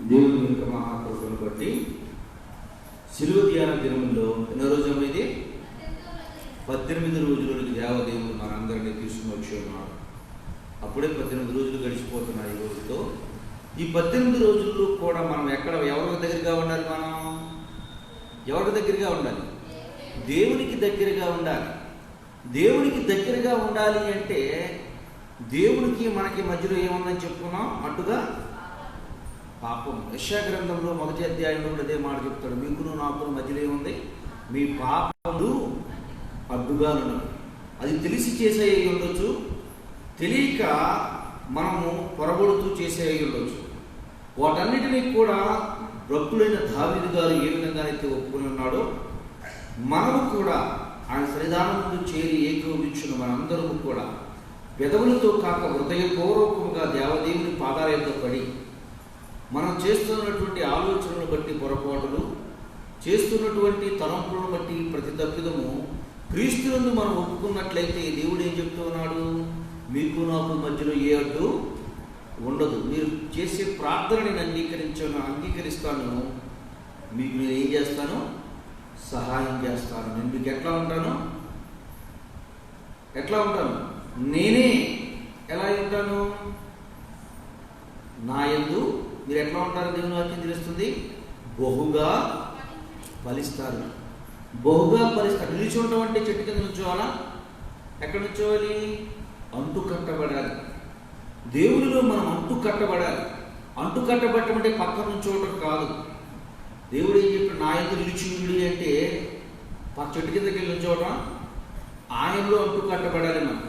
దేవుని యొక్క మహాకృపను బట్టి శిలువ ధ్యాన దినములో ఎన్నో రోజులు ఇది 18 రోజులకి దేవదేవుడు మనందరినీ తీసుకుని వచ్చి ఉన్నాడు. అప్పుడే 18 రోజులు గడిచిపోతున్నాయి. ఈ రోజుతో ఈ 18 రోజుల్లో కూడా మనం ఎవరికి దగ్గరగా ఉండాలి? మనం ఎవరికి దగ్గరగా ఉండాలి? దేవునికి దగ్గరగా ఉండాలి. దేవునికి దగ్గరగా ఉండాలి అంటే దేవునికి మనకి మధ్యలో ఏముందని చెప్పుకున్నాం? అడ్డుగా పాపం. యెషయా గ్రంథంలో 1వ అధ్యాయంలో కూడా అదే మాట చెప్తాడు. మీకును నాకును మధ్యలో ఏముంది? మీ పాపములు అడ్డుగా ఉన్నది. అది తెలిసి చేసే ఉండొచ్చు, తెలియక మనము పొరబడుతూ చేసే ఉండొచ్చు. వాటన్నిటినీ కూడా భక్తులైన దావీదు గారు ఏ విధంగానైతే ఒప్పుకుని ఉన్నాడో మనము కూడా ఆయన సన్నిధానం ముందు చేరి ఏకీభవించిన మనందరము కూడా పెదవులతో కాక హృదయపూర్వకముగా దేవదేవుని పాదాల యొద్ద పడి మనం చేస్తున్నటువంటి ఆలోచనలను బట్టి పొరపాటులు, చేస్తున్నటువంటి తలంపులను బట్టి ప్రతి తప్పిదము క్రీస్తునందు మనం ఒప్పుకున్నట్లయితే దేవుడు ఏం చెప్తూ ఉన్నాడు? మీకు నాకు మధ్యలో ఏ అడ్డు ఉండదు. మీరు చేసే ప్రార్థనని అంగీకరిస్తాను, మీకు నేను ఏం చేస్తాను? సహాయం చేస్తాను. నేను మీకు ఎట్లా ఉంటాను? నేనే ఎలా ఉంటాను? నా యందు మీరు ఎట్లా ఉంటారో దేవుని వాక్యం తెలుస్తుంది. బహుగా ఫలిస్తారు. నిలిచి ఉండటం అంటే చెట్టు కింద నుంచోవాలా? ఎక్కడ నుంచోవాలి? అంటు కట్టబడాలి. దేవునిలో మనం అంటు కట్టబడాలి. అంటు కట్టబడటం అంటే పక్కన నుంచోవటం కాదు. దేవుడు ఏం చెప్పాడు? నా యందు నిలిచి అంటే చెట్టు కిందకి వెళ్ళి నుంచోవటం. ఆయనలో అంటు కట్టబడాలి. మనం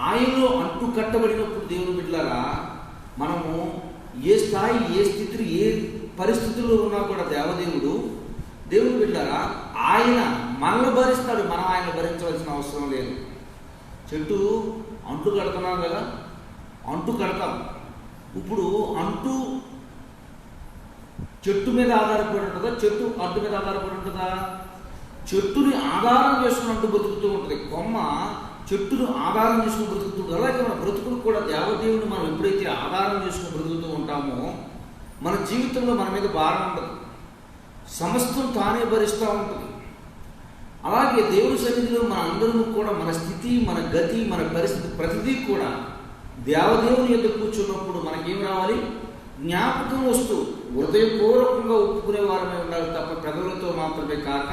ఆయనలో అంటు కట్టబడినప్పుడు దేవుని బిడ్డలారా మనము ఏ స్థాయి, ఏ స్థితిలో, ఏ పరిస్థితుల్లో ఉన్నా కూడా దేవుని బిడ్డలారా ఆయన మనల్ని భరిస్తాడు. మనం ఆయన భరించవలసిన అవసరం లేదు. చెట్టు అంటు కడుతున్నాం కదా, అంటు కడతాం. ఇప్పుడు అంటు చెట్టు మీద ఆధారపడి ఉంటుందా? చెట్టు అంటు మీద ఆధారపడి ఉంటుందా? చెట్టుని ఆధారం చేసుకుని అంటూ బతుకుతూ ఉంటుంది. కొమ్మ చెట్టును ఆధారం చేసుకుని బ్రతుకుతుంది. అలాగే మన బ్రతుకులు కూడా దేవదేవుని మనం ఎప్పుడైతే ఆధారం చేసుకుని బ్రతుకుతూ ఉంటామో మన జీవితంలో మన మీద భారం ఉండదు. సమస్తం తానే భరిస్తూ ఉంటుంది. అలాగే దేవుని సన్నిధిలో మన అందరము కూడా మన స్థితి, మన గతి, మన పరిస్థితి ప్రతిదీ కూడా దేవదేవుని యొక్క కూర్చున్నప్పుడు మనకేం రావాలి? జ్ఞాపకం వస్తూ హృదయపూర్వకంగా ఒప్పుకునే వారమే ఉండాలి తప్ప పెదవులతో మాత్రమే కాక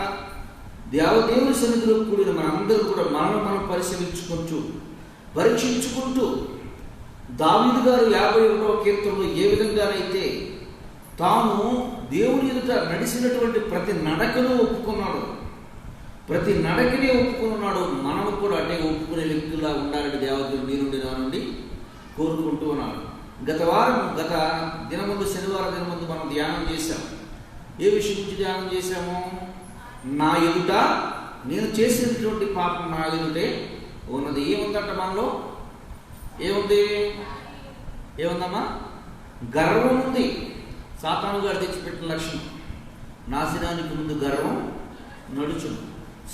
దేవదేవుని సన్నిధిలో కూడిన మనందరూ కూడా మనం పరిశీలించుకుంటూ పరీక్షించుకుంటూ దావీదు గారు 51వ కీర్తనలో ఏ విధంగానైతే తాను దేవుని ఎదుట నడిచినటువంటి ప్రతి నడకను ఒప్పుకున్నాడు, మనము కూడా అంటే ఒప్పుకునే వ్యక్తులా ఉండాలని దేవదేవుడు నీ నుండి నా నుండి కోరుకుంటూ ఉన్నాడు. గత దినముందు శనివారం దినముందు మనం ధ్యానం చేశాం. ఏ విషయం గురించి ధ్యానం చేశాము? నా ఎదుట నేను చేసినటువంటి పాపం నా ఎదుటే ఉన్నది. ఏముందంట మనలో? ఏముందమ్మా? గర్వం ఉంది. సాతాను గారు తెచ్చిపెట్టిన లక్షణం. నాశనానికి ముందు గర్వం నడుచును.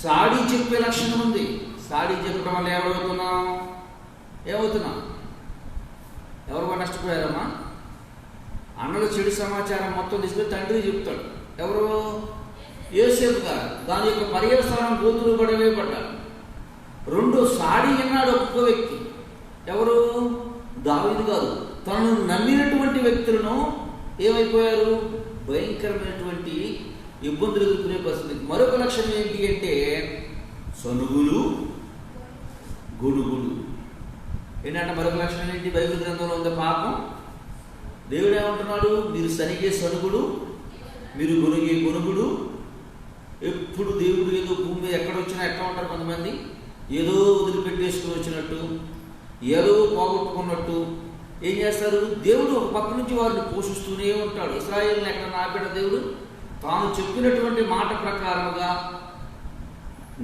సాడీ చెప్పే లక్షణం ఉంది. సాడీ చెప్పడం వల్ల ఏమవుతున్నాం? ఎవరు నష్టపోయారమ్మా? అన్నలు చెడు సమాచారం మొత్తం తీసుకుని తండ్రి చెప్తాడు. ఎవరు? యోసేపు గారు. దాని యొక్క పర్యవసానం కూతురు పడవే పడ్డాడు. 2 సాడి అన్నాడు ఒక్కొక్క వ్యక్తి. ఎవరు? దావీదు గారు. తనను నమ్మినటువంటి వ్యక్తులను ఏమైపోయారు? భయంకరమైనటువంటి ఇబ్బందులు ఎదుర్కొనే పరిస్థితి. మరొక లక్షణం ఏంటి అంటే సనుగులు, గొడుగులు. ఏంటంటే మరొక లక్షణం ఏంటి? బైబిల్ గ్రంథంలో ఉంది పాపం. దేవుడు ఏమంటున్నాడు? మీరు సనిగే సనుగుడు, మీరు గొనుగే గొనుగుడు. ఎప్పుడు దేవుడు ఏదో భూమి మీద ఎక్కడొచ్చినా ఎట్లా ఉంటారు కొంతమంది? ఏదో వదిలిపెట్టేసుకుని వచ్చినట్టు, ఏదో పోగొట్టుకున్నట్టు ఏం చేస్తారు? దేవుడు ఒక పక్క నుంచి వారిని పోషిస్తూనే ఉంటాడు. ఇశ్రాయేలుని ఎక్కడ నాపెట్ట దేవుడు తాను చెప్పినటువంటి మాట ప్రకారముగా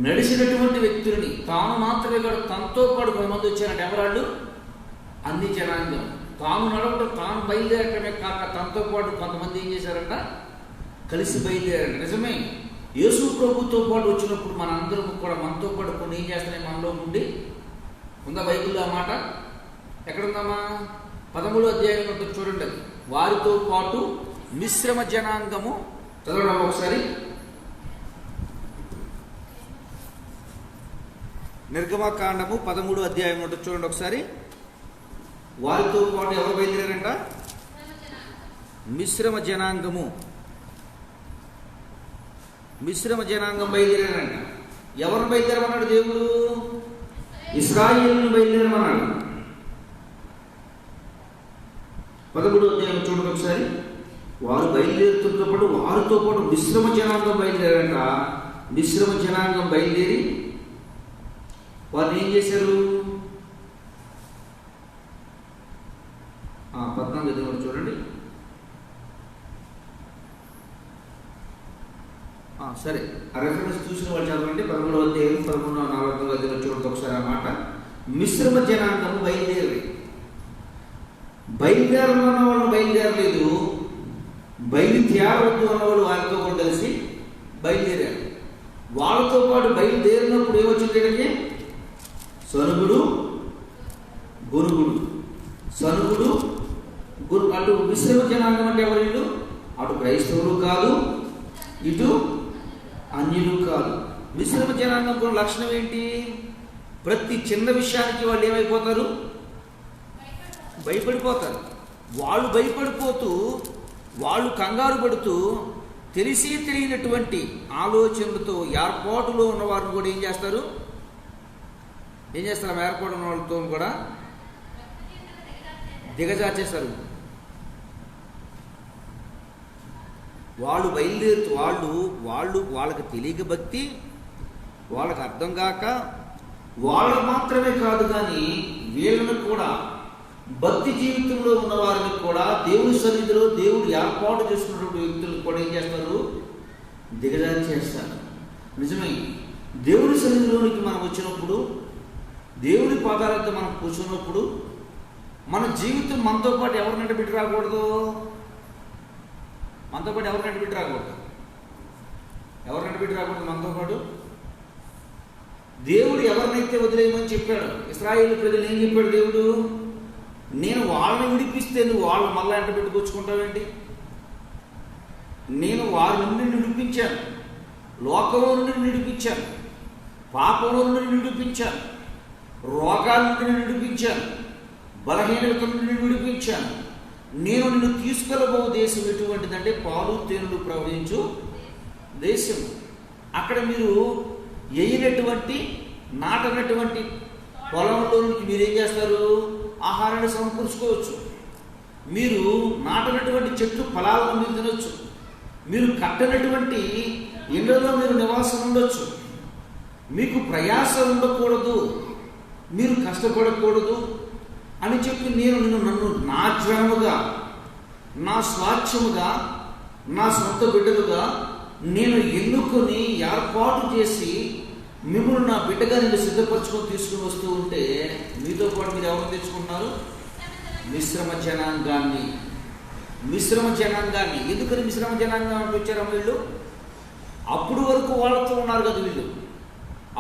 నడిచినటువంటి వ్యక్తులని తాను మాత్రమే కాదు, తనతో పాటు కొంతమంది వచ్చారంటే ఎవరాళ్ళు? అన్ని జనాంగం. తాను నడవడం, తాను బయలుదేరటమే కాక తనతో పాటు కొంతమంది ఏం చేశారంట? కలిసి బయలుదేరారు. నిజమే. యేసు ప్రభుతో పాటు వచ్చినప్పుడు మనందరం కూడా మనతో పాటు కొన్ని ఏం చేస్తున్నాయి? మనలో ఉండి ఉందా బైబిల్లో ఆ మాట? ఎక్కడుందమ్మా? 13వ అధ్యాయం ఉంటుంది చూడండి. వారితో పాటు మిశ్రమ జనాంగము. చదవడం ఒకసారి. నిర్గమకాండము 13వ అధ్యాయం ఉంటుంది, చూడండి ఒకసారి. వారితో పాటు ఎవరు బయలుదేరారంట? మిశ్రమ జనాంగము. మిశ్రమ జనాంగం బయలుదేరారంట. ఎవరిని బయలుదేరమన్నాడు దేవుడు? ఇశ్రాయేలును బయలుదేరమన్నాడు. 13వ అధ్యాయం చూడండి ఒకసారి. వారు బయలుదేరుతున్నప్పుడు వారితో పాటు మిశ్రమ జనాంగం బయలుదేరారంట. మిశ్రమ జనాంగం బయలుదేరి వారిని ఏం చేశారు? 14వ చూడండి. సరే, ఆ రెఫరెన్స్ చూసిన వాళ్ళు చదవండి. 13వ అధ్యాయం 13వ 14వ అధ్యాయం చూడండి ఒకసారి. ఆ మాట మిశ్రమ జనాంగం బయలుదేరమన్న వాళ్ళు బయలుదేరలేదు, బయలుదేరవద్దు అన్నవాళ్ళు వారితో కూడా కలిసి బయలుదేరారు. వాళ్ళతో పాటు బయలుదేరినప్పుడు ఏమొచ్చింది? ఇక్కడికి సనుగుడు గొనుగుడు, సనుగుడు గొనుగు. అటు మిశ్రమ జనాంగం అంటే ఎవరు? వీళ్ళు అటు క్రైస్తవులు కాదు, ఇటు అన్యులు కాదు. మిశ్రమ జనాంగం కూడా లక్షణం ఏంటి? ప్రతి చిన్న విషయానికి వాళ్ళు ఏమైపోతారు? భయపడిపోతారు. వాళ్ళు భయపడిపోతూ, వాళ్ళు కంగారు పడుతూ, తెలిసి తెలియనటువంటి ఆలోచనలతో ఏర్పాటులో ఉన్న వారిని కూడా ఏం చేస్తారు? ఏర్పాటు ఉన్న వాళ్ళతో కూడా దిగజార్చేస్తారు. వాళ్ళు బయలుదేరుతూ వాళ్ళకి తెలియక భక్తి, వాళ్ళకి అర్థం కాక, వాళ్ళకు మాత్రమే కాదు కానీ వీళ్ళను కూడా, భక్తి జీవితంలో ఉన్న వారిని కూడా, దేవుడి సన్నిధిలో దేవుడు ఏర్పాటు చేసుకున్నటువంటి వ్యక్తులకు కూడా ఏం చేస్తారు? దిగజారి చేస్తారు. నిజమే, దేవుడి సన్నిధిలోనికి మనం వచ్చినప్పుడు, దేవుడి పాదాలతో మనం కూర్చున్నప్పుడు, మన జీవితం మనతో పాటు ఎవరినంటే బిడ్డ రాకూడదు? మనతో పాటు ఎవరినంటే బిడ్డ రాకూడదు? మనతో పాటు దేవుడు ఎవరినైతే వదిలేయమని చెప్పాడు, ఇశ్రాయేలు ప్రజలు ఏం చెప్పాడు దేవుడు? నేను వాళ్ళని విడిపిస్తే నువ్వు వాళ్ళు మళ్ళా ఎంట పెట్టుకొచ్చుకుంటావేంటి? నేను వారి నుండి విడిపించాను, లోకంలో నుండి విడిపించాను, పాపంలో నుండి విడిపించాను, రోగాల నుండి విడిపించాను, బలహీనత నుండి విడిపించాను. నేను నిన్ను తీసుకెళ్ళబో దేశం ఎటువంటిదంటే పాలు తేనెలు ప్రవహించు దేశం. అక్కడ మీరు వేయనటువంటి, నాటనటువంటి పొలంలోనికి మీరేం చేస్తారు? ఆహారాన్ని సమకూర్చుకోవచ్చు. మీరు నాటనటువంటి చెట్లు ఫలాలను మీరు తినొచ్చు. మీరు కట్టనటువంటి ఇళ్లలో మీరు నివాసం ఉండొచ్చు. మీకు ప్రయాస ఉండకూడదు, మీరు కష్టపడకూడదు అని చెప్పి నన్ను నా జనముగా, నా స్వాచ్ఛముగా, నా సొంత బిడ్డలుగా నేను ఎన్నుకొని ఏర్పాటు చేసి మిమ్మల్ని నా బిడ్డగా నేను సిద్ధపరచుకొని తీసుకుని వస్తూ ఉంటే, మీతో పాటు మీరు ఎవరు తెచ్చుకుంటున్నారు? మిశ్రమ జనాంగాన్ని. ఎందుకని మిశ్రమ జనాంగానికి వచ్చారమ్మ వీళ్ళు? అప్పుడు వరకు వాళ్ళతో ఉన్నారు కదా వీళ్ళు,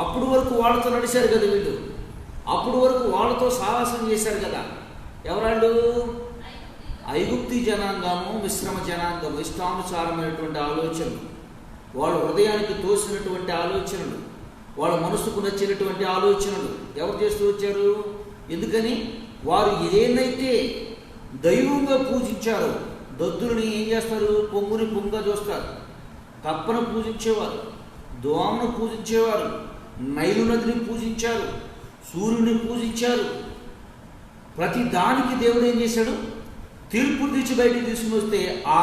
అప్పుడు వరకు వాళ్ళతో నడిచారు కదా వీళ్ళు, అప్పుడు వరకు వాళ్ళతో సాహసం చేశారు కదా. ఎవరాళ్ళు? ఐగుప్తి జనాంగము, మిశ్రమ జనాంగము. ఇష్టానుసారమైనటువంటి ఆలోచనలు, వాళ్ళ హృదయానికి తోసినటువంటి ఆలోచనలు, వాళ్ళ మనసుకు నచ్చినటువంటి ఆలోచనలు ఎవరు చేస్తూ వచ్చారు? ఎందుకని? వారు ఏదైతే దైవంగా పూజించారో, దద్దులని ఏం చేస్తారు? పొంగుని పొంగ చూస్తారు. కప్పను పూజించేవారు, దోమను పూజించేవారు, నైలు నదిని పూజించారు, సూర్యుని పూజించారు. ప్రతి దానికి దేవుడు ఏం చేశాడు? తీర్పు తీర్చి బయటికి తీసుకుని వస్తే ఆ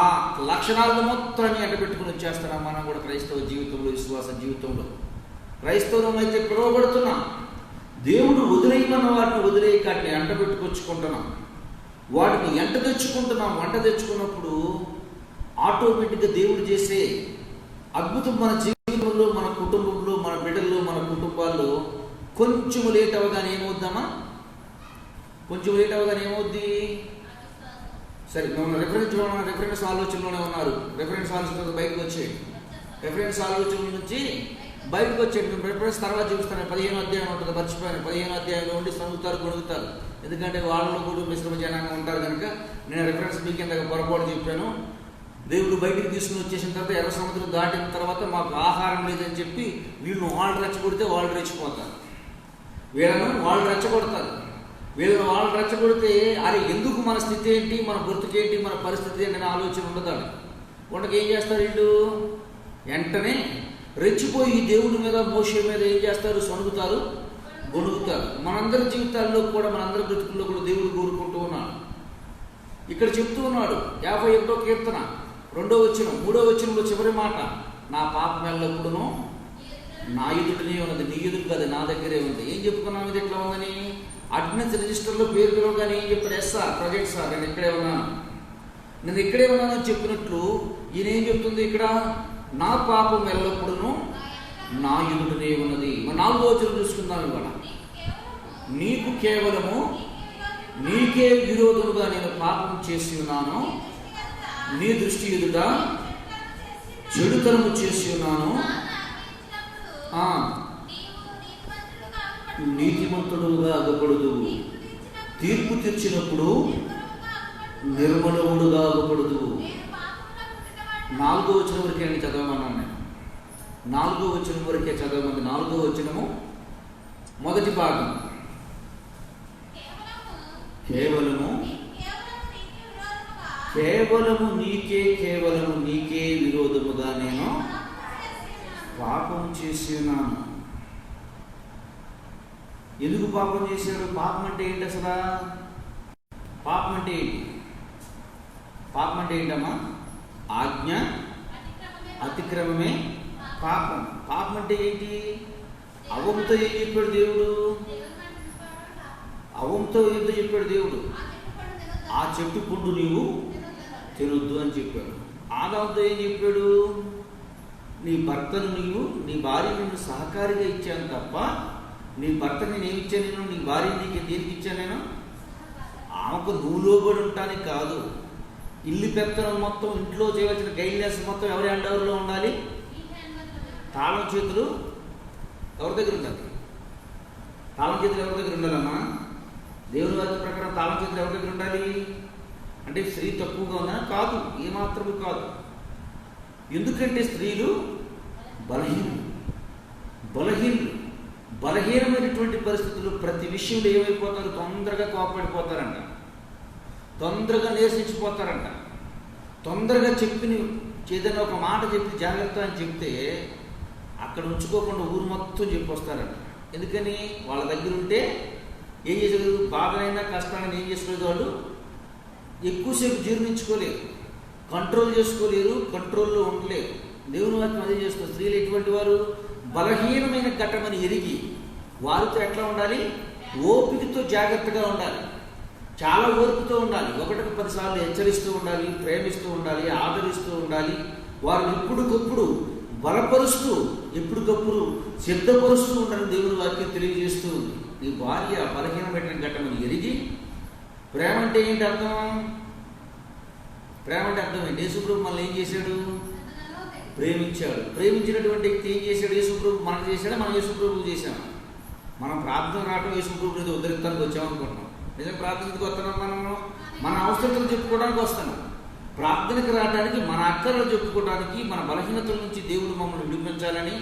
లక్షణాలను మొత్తాన్ని ఎండబెట్టుకుని వచ్చేస్తున్నాం మనం కూడా క్రైస్తవ జీవితంలో, విశ్వాస జీవితంలో. క్రైస్తవం అయితే పిలువబడుతున్నాం. దేవుడు వదిలేయమన్న వాటిని వదిలేయకాటిని ఎంట పెట్టుకొచ్చుకుంటున్నాం, వాటిని ఎంట తెచ్చుకుంటున్నాం. వంట తెచ్చుకున్నప్పుడు ఆటోమేటిక్గా దేవుడు చేసే అద్భుతం మన జీవితంలో, మన కుటుంబంలో, మన బిడ్డల్లో, మన కుటుంబాల్లో కొంచెం లేట్ అవగానే ఏమవుద్దామా? కొంచెం లేట్ అవగానే ఏమవుద్ది? సరే, మిమ్మల్ని రెఫరెన్స్ ఆలోచనలోనే ఉన్నారు. రెఫరెన్స్ ఆలోచన బయటకు వచ్చేయండి. రెఫరెన్స్ ఆలోచన నుంచి బయటకు వచ్చేయండి. మేము రెఫరెన్స్ తర్వాత చూపిస్తాను. 15వ అధ్యాయం ఉంటుంది, మర్చిపోయాను. 15వ అధ్యాయంలో ఉండి సనుగుతారు, గొడుగుతారు. ఎందుకంటే వాళ్ళలో కూడా మిశ్రమ జనాంగం ఉంటారు కనుక నేను రెఫరెన్స్ మీకు కింద పొరపాటు చెప్పాను. దేవుడు బయటికి తీసుకుని వచ్చేసిన తర్వాత ఎర్ర సముద్రం దాటిన తర్వాత మాకు ఆహారం లేదని చెప్పి వీళ్ళను వాళ్ళు రెచ్చగొడితే వాళ్ళు రెచ్చిపోతారు, వీళ్ళను వాళ్ళు రెచ్చగొడతారు. వీళ్ళని వాళ్ళు రెచ్చగొడితే అరే ఎందుకు మన స్థితి ఏంటి, మన బ్రతుకేంటి, మన పరిస్థితి ఏంటి అనే ఆలోచన ఉండదాడు. ఉండక ఏం చేస్తారు వీళ్ళు, వెంటనే రెచ్చిపోయి దేవుడి మీద మోషే మీద ఏం చేస్తారు, సణుగుతారు, గొణుగుతారు. మనందరి జీవితాల్లో కూడా మనందరి బ్రతుకుల్లో కూడా దేవుడు కోరుకుంటూ ఉన్నాడు. ఇక్కడ చెప్తూ ఉన్నాడు 51వ కీర్తన 2వ వచనం 3వ వచనంలో చివరి మాట, నా పాపం ఎల్లప్పుడూ నా ఎదుటనే ఉన్నది, నీ ఎదురు కాదు నా దగ్గరే ఉంది. ఏం చెప్పుకున్నాం ఇది ఎట్లా ఉందని? అటెండెన్స్ రిజిస్టర్లో పేరు పిలవగానే ఏం చెప్తారు, ఎస్ సార్ ప్రొజెక్ట్ సార్ నేను ఇక్కడే ఉన్నాను, నేను ఇక్కడే ఉన్నాను అని చెప్పినట్లు ఈయన ఏం చెప్తుంది ఇక్కడ, నా పాపం ఎల్లప్పుడూ నా ఎదుటనే ఉన్నది. మన 4వ వచనం చూసుకుందాం ఇవాళ. నీకు కేవలము నీకే విరోధముగా నేను పాపం చేసి ఉన్నాను, నీ దృష్టి ఎదుట చెడుతనము చేసి ఉన్నాను, నీతిమంతుడుగా అగపడదు, తీర్పు తెచ్చినప్పుడు నిర్మలముడుగా అగపడదు. 4వ వచనం వరకే అండి చదవమన్నాను నేను, 4వ వచనం వరకే చదవమంది. 4వ వచనము మొదటి భాగం, కేవలము నీకే విరోధముగా నేను పాపం చేసి ఉన్నాను. ఎందుకు పాపం చేశాడు? పాపం అంటే ఏంటి అసలు? పాపం అంటే ఏంటి? పాపం అంటే ఏంటమ్మా? ఆజ్ఞ అతిక్రమమే పాపం. పాపం అంటే ఏంటి? అవంతో ఏం చెప్పాడు దేవుడు? అవంతో ఏంటో చెప్పాడు దేవుడు? ఆ చెట్టు పండు నీవు తినొద్దు అని చెప్పాడు. ఆదాముతో ఏం చెప్పాడు? నీ భర్తను నీవు, నీ భార్య నిన్ను సహకారిగా ఇచ్చాను తప్ప నీ భర్తని నేను ఇచ్చాను, నేను నీ భార్య నీకు దేనికి ఇచ్చాను? నేను ఆమెకు నువ్వు లోబడి ఉంటానికి కాదు. ఇల్లు పెత్తనం మొత్తం, ఇంట్లో చేయవలసిన గైడ్లెన్స్ మొత్తం ఎవరి హ్యాండ్ ఉండాలి? తాళం చేతులు ఎవరి దగ్గర ఉండాలి? తాళం చేతులు ఎవరి దగ్గర ఉండాలమ్మా? దేవుని వాక్య ప్రకారం తాళం చేతులు ఎవరి దగ్గర ఉండాలి? అంటే స్త్రీ తక్కువగా ఉందా? కాదు, ఏమాత్రము కాదు. ఎందుకంటే స్త్రీలు బలహీనమైనటువంటి పరిస్థితులు ప్రతి విషయంలో ఏమైపోతారు? తొందరగా కోపడిపోతారంట, తొందరగా నిరసించిపోతారంట. తొందరగా చెప్పిన ఏదైనా ఒక మాట చెప్పి జాగ్రత్త అని చెప్తే అక్కడ ఉంచుకోకుండా ఊరు మొత్తం చెప్పొస్తారంట. ఎందుకని? వాళ్ళ దగ్గర ఉంటే ఏం చేసేది? బాధనైనా కష్టాన్ని ఏం చేసుకోలేదు, వాళ్ళు ఎక్కువసేపు జీర్ణించుకోలేరు, కంట్రోల్ చేసుకోలేరు, కంట్రోల్లో ఉండలేరు. దేవుని వాక్యం అదే చేస్తారు. స్త్రీలు ఎటువంటి వారు? బలహీనమైన ఘటమని ఎరిగి వారితో ఎట్లా ఉండాలి? ఓపికతో జాగ్రత్తగా ఉండాలి, చాలా ఓర్పుతో ఉండాలి, 1కి 10 సార్లు హెచ్చరిస్తూ ఉండాలి, ప్రేమిస్తూ ఉండాలి, ఆదరిస్తూ ఉండాలి. వారిని ఎప్పటికప్పుడు బలపరుస్తూ ఎప్పటికప్పుడు సిద్ధపరుస్తూ ఉండాలని దేవుని వాక్యం తెలియజేస్తూ ఉంది. నీ భార్య బలహీనమైన ఘటమని ఎరిగి, ప్రేమ అంటే ఏంటి అర్థం? ప్రేమ అంటే అర్థం ఏంటి? యేసుప్రభు మనల్ని ఏం చేశాడు? ప్రేమించాడు. ప్రేమించినటువంటి వ్యక్తి ఏం చేశాడు? యేసుప్రభు మనకు చేశాడా? మనం యేసుప్రభుకు చేశాము. మనం ప్రార్థన రావటం యేసుప్రభు ఏదో ఉద్ధరిస్తానికి వచ్చామనుకుంటున్నాం. నిజం ప్రార్థనకు వస్తున్నాం, మనము మన అవసరతలు చెప్పుకోవడానికి వస్తున్నాం. ప్రార్థనకు రావడానికి, మన అక్కర్లు చెప్పుకోవడానికి, మన బలహీనతల నుంచి దేవుడు మమ్మల్ని విడిపించాలని,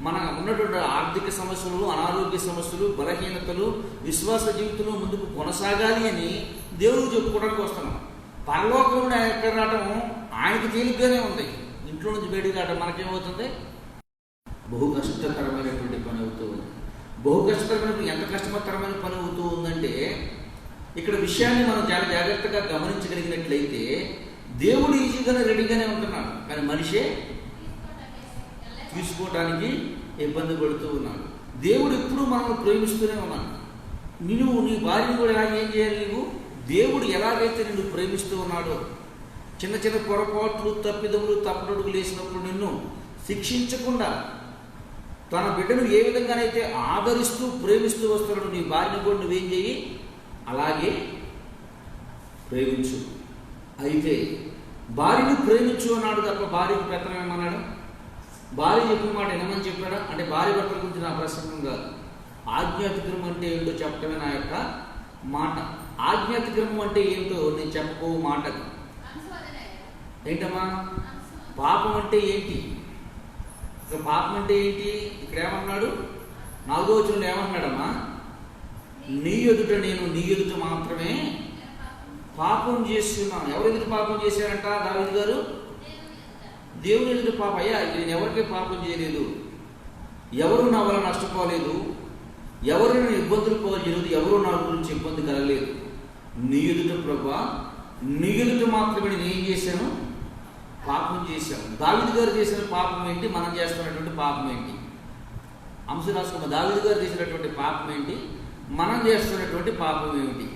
మన ఉన్నటువంటి ఆర్థిక సమస్యలు, అనారోగ్య సమస్యలు, బలహీనతలు, విశ్వాస జీవితంలో ముందుకు కొనసాగాలి అని దేవుడు చెప్పుకోవడానికి వస్తున్నాం. పరలోకంలో ఎక్కడ రావటం ఆయనకి తేలిగ్గానే ఉంది. ఇంట్లో నుంచి బయటకు రావటం మనకేమవుతుంది? బహు కష్టతరమైనటువంటి పని అవుతూ ఉంది. బహు కష్టతరమైన, ఎంత కష్టతరమైన పని అవుతూ ఉందంటే ఇక్కడ విషయాన్ని మనం చాలా జాగ్రత్తగా గమనించగలిగినట్లయితే దేవుడు ఈజీగానే రెడీగానే ఉంటున్నాడు, కానీ మనిషే తీసుకోవటానికి ఇబ్బంది పడుతూ ఉన్నాడు. దేవుడు ఎప్పుడూ మనల్ని ప్రేమిస్తూనే ఉన్నాడు. నువ్వు నీ భార్యను కూడా ఎలా ఏం చేయాలి? నీవు దేవుడు ఎలాగైతే నిన్ను ప్రేమిస్తూ ఉన్నాడో, చిన్న చిన్న పొరపాట్లు, తప్పిదములు, తప్పుడుగులు వేసినప్పుడు నిన్ను శిక్షించకుండా తన బిడ్డను ఏ విధంగానైతే ఆదరిస్తూ ప్రేమిస్తూ వస్తున్నాడు, నీ భార్యను కూడా నువ్వేం చేయి? అలాగే ప్రేమించు. అయితే భార్యను ప్రేమించు అన్నాడు తప్ప భార్యకు పెత్తనం ఏమన్నాడు? భార్య చెప్పిన మాట వినమని చెప్పాడా? అంటే భార్య భర్తల గురించి నా ప్రసంగం కాదు. ఆజ్ఞాతిక్రమం అంటే ఏంటో చెప్పడమే నా యొక్క మాట. ఆజ్ఞాతిక్రమం అంటే ఏంటో నేను చెప్పబో మాట. ఏంటమ్మా? పాపం అంటే ఏంటి? అసలు పాపం అంటే ఏంటి? ఇక్కడ ఏమన్నాడు? 4వ వచనంలో ఏమన్నాడమ్మా? నీ ఎదుట నేను నీ ఎదుట మాత్రమే పాపం చేస్తున్నాను. ఎవరు ఎదుట పాపం చేశారంట దావీదు గారు? దేవుని ఎదుట పాపం. అయ్యా, నేను ఎవరికే పాపం చేయలేదు, ఎవరు నా వల్ల నష్టపోలేదు, ఎవరు నేను ఇబ్బందులు పోలేదు, ఎవరు నా గురించి ఇబ్బంది కలగలేదు. నీ ఎదుట ప్రభా, నీ ఎదుట మాత్రమే నేను ఏం చేశాను? పాపం చేశాను. దావీదు గారు చేసిన పాపం ఏంటి? మనం చేస్తున్నటువంటి పాపం ఏంటి? అంశం రాసుకున్న దావీదు గారు చేసినటువంటి పాపం ఏంటి? మనం చేస్తున్నటువంటి పాపం ఏమిటి?